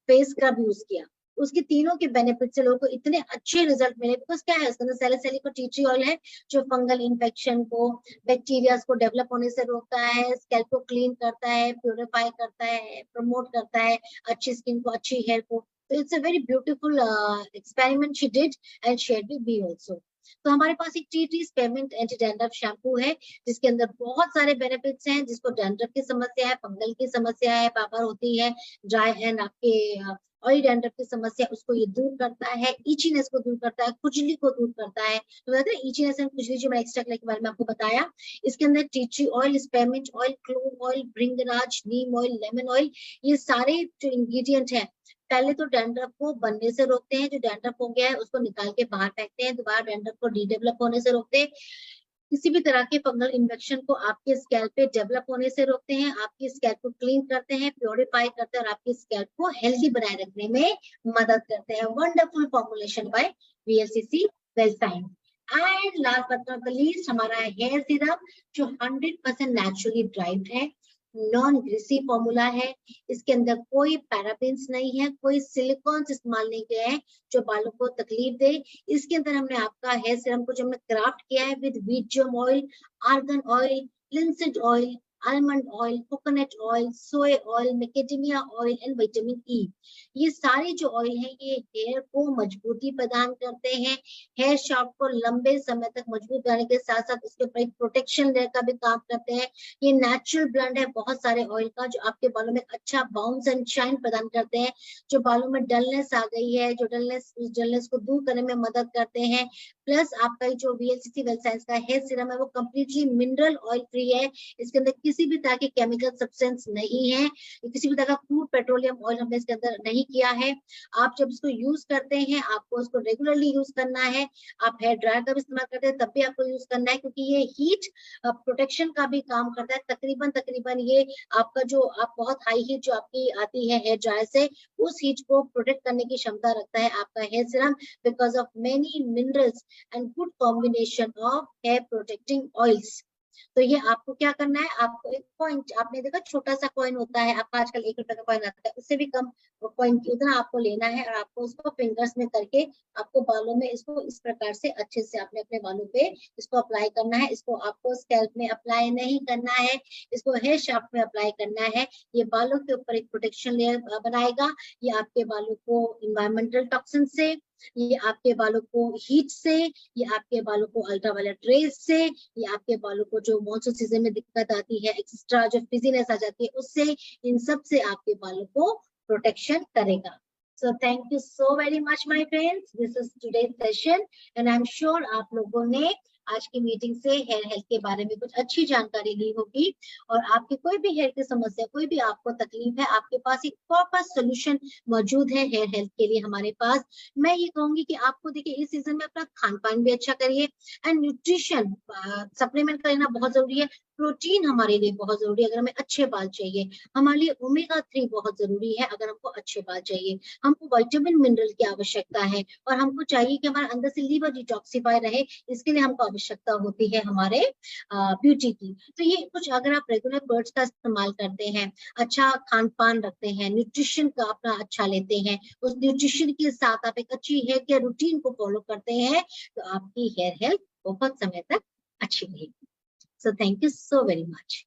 फेस स्क्रब यूज किया। उसके तीनों के बेनिफिट से लोगों को इतने अच्छे रिजल्ट मिले, बिकॉज क्या है उसके अंदर सैलिसिलिक और टी ट्री ऑयल है जो फंगल इन्फेक्शन को, बैक्टीरिया को डेवलप होने से रोकता है, स्कैल्प को क्लीन करता है, प्योरीफाई करता है, प्रमोट करता है अच्छी स्किन को, अच्छी हेयर को। तो it's a very beautiful experiment she did and shared with me also. तो हमारे पास एक tea tree spearmint anti dandruff shampoo है जिसके अंदर बहुत सारे बेनिफिट्स हैं। जिसको डैंड्रफ की समस्या है, फंगल की समस्या है, पापड़ होती है, ड्राई एंड आपके ऑयल डैंड्रफ की समस्या, उसको ये दूर करता है, इचीनेस को दूर करता है, खुजली को दूर करता है। तो कहते हैं इचीनेस एंड खुजली जो मैं एक्स्ट्रा के बारे में आपको बताया, इसके अंदर tea tree oil, spearmint oil, clove oil, bhringraj, neem oil, lemon oil, ये सारे जो इंग्रेडिएंट है पहले तो डैंड्रफ को बनने से रोकते हैं, जो डैंड्रफ हो गया है उसको निकाल के बाहर फेंकते हैं, दोबारा डैंड्रफ को डीडेवलप होने से रोकते हैं, किसी भी तरह के फंगल इन्फेक्शन को आपके स्कैल्प पे डेवलप होने से रोकते हैं, आपकी स्कैल्प को क्लीन करते हैं, प्योरीफाई करते हैं और आपकी स्कैल्प को हेल्दी बनाए रखने में मदद करते हैं। Wonderful formulation by VLCC well science. And last but not the least हमारा हेयर सीरम जो 100% नेचुरली ड्राइव्ड है, नॉन ग्रीसी फॉर्मूला है, इसके अंदर कोई पैराबेन्स नहीं है, कोई सिलिकॉन इस्तेमाल नहीं किया है जो बालों को तकलीफ दे। इसके अंदर हमने आपका हेयर सीरम को जो हमने क्राफ्ट किया है with wheat germ oil, argan oil, linseed oil, almond oil, coconut oil, soya oil, macadamia oil and vitamin E. ये सारे जो ऑयल हैं ये हेयर को मजबूती प्रदान करते हैं, हेयर शाफ्ट को लंबे समय तक मजबूत करने के साथ साथ उसके ऊपर एक प्रोटेक्शन लेयर का भी काम करते हैं। ये नेचुरल ब्लेंड है बहुत सारे ऑयल का जो आपके बालों में अच्छा बाउंस एंड शाइन प्रदान करते हैं, जो बालों में डलनेस आ गई है, जो डलनेस, उस डलनेस को दूर करने में मदद करते हैं। प्लस आपका जो वीएलसीसी वेल साइंस का हेयर सीरम है वो कम्प्लीटली मिनरल ऑयल फ्री है, इसके अंदर किसी भी तरह के केमिकल सब्सटेंस नहीं है, किसी भी तरह का क्रूड पेट्रोलियम ऑयल हमने इसके अंदर नहीं किया है। आप जब इसको यूज करते हैं आपको इसको रेगुलरली यूज करना है, आप हेयर ड्रायर का भी इस्तेमाल करते हैं तब भी आपको यूज करना है, क्योंकि ये हीट प्रोटेक्शन का भी काम करता है। तकरीबन ये आपका जो आप बहुत हाई हीट जो आपकी आती है हेयर ड्रायर से, उस हीट को प्रोटेक्ट करने की क्षमता रखता है आपका hair serum, because of many minerals and good combination of hair protecting oils. तो ये आपको क्या करना है, आपको एक पॉइंट, आपने देखा छोटा सा कॉइन होता है आपका, आजकल 1 रुपए का कॉइन आता है, उससे भी कम कॉइन उतना आपको लेना है और आपको उसको फिंगर्स में करके आपको बालों में इसको इस प्रकार से अच्छे से आपने अपने बालों पे इसको अप्लाई करना है। इसको आपको स्कैल्प में अप्लाई नहीं करना है, इसको हेयर शाफ्ट में अप्लाई करना है। ये बालों के ऊपर एक प्रोटेक्शन लेयर बनाएगा, ये आपके बालों को इन्वायरमेंटल टॉक्सिन से, ये आपके बालों को हीट से, ये आपके बालों को अल्ट्रावायलेट रेज से, ये आपके बालों को जो मॉनसून सीजन में दिक्कत आती है, एक्स्ट्रा जो फिजीनेस आ जाती है उससे, इन सब से आपके बालों को प्रोटेक्शन करेगा। So thank you so very much my friends, this is today's session and I'm sure आप लोगों ने आज की मीटिंग से हेयर हेल्थ के बारे में कुछ अच्छी जानकारी ली होगी और आपकी कोई भी हेयर की समस्या, कोई भी आपको तकलीफ है, आपके पास एक प्रॉपर सोल्यूशन मौजूद है हेयर हेल्थ के लिए हमारे पास। मैं ये कहूंगी कि आपको देखिए इस सीजन में अपना खान पान भी अच्छा करिए एंड न्यूट्रिशन सप्लीमेंट करना बहुत जरूरी है। प्रोटीन हमारे लिए बहुत जरूरी है अगर हमें अच्छे बाल चाहिए। हमारे लिए ओमेगा 3 बहुत जरूरी है अगर हमको अच्छे बाल चाहिए। हमको विटामिन मिनरल की आवश्यकता है और हमको चाहिए कि हमारे अंदर से लीवर डिटॉक्सिफाई रहे, इसके लिए हमको आवश्यकता होती है हमारे ब्यूटी की। तो ये कुछ अगर आप रेगुलर प्रोडक्ट्स का इस्तेमाल करते हैं, अच्छा खान पान रखते हैं, न्यूट्रिशन का अपना अच्छा लेते हैं, उस न्यूट्रिशन के साथ आप एक अच्छी हेयर केयर रूटीन को फॉलो करते हैं, तो आपकी हेयर हेल्थ बहुत समय तक अच्छी रहेगी। So thank you so very much.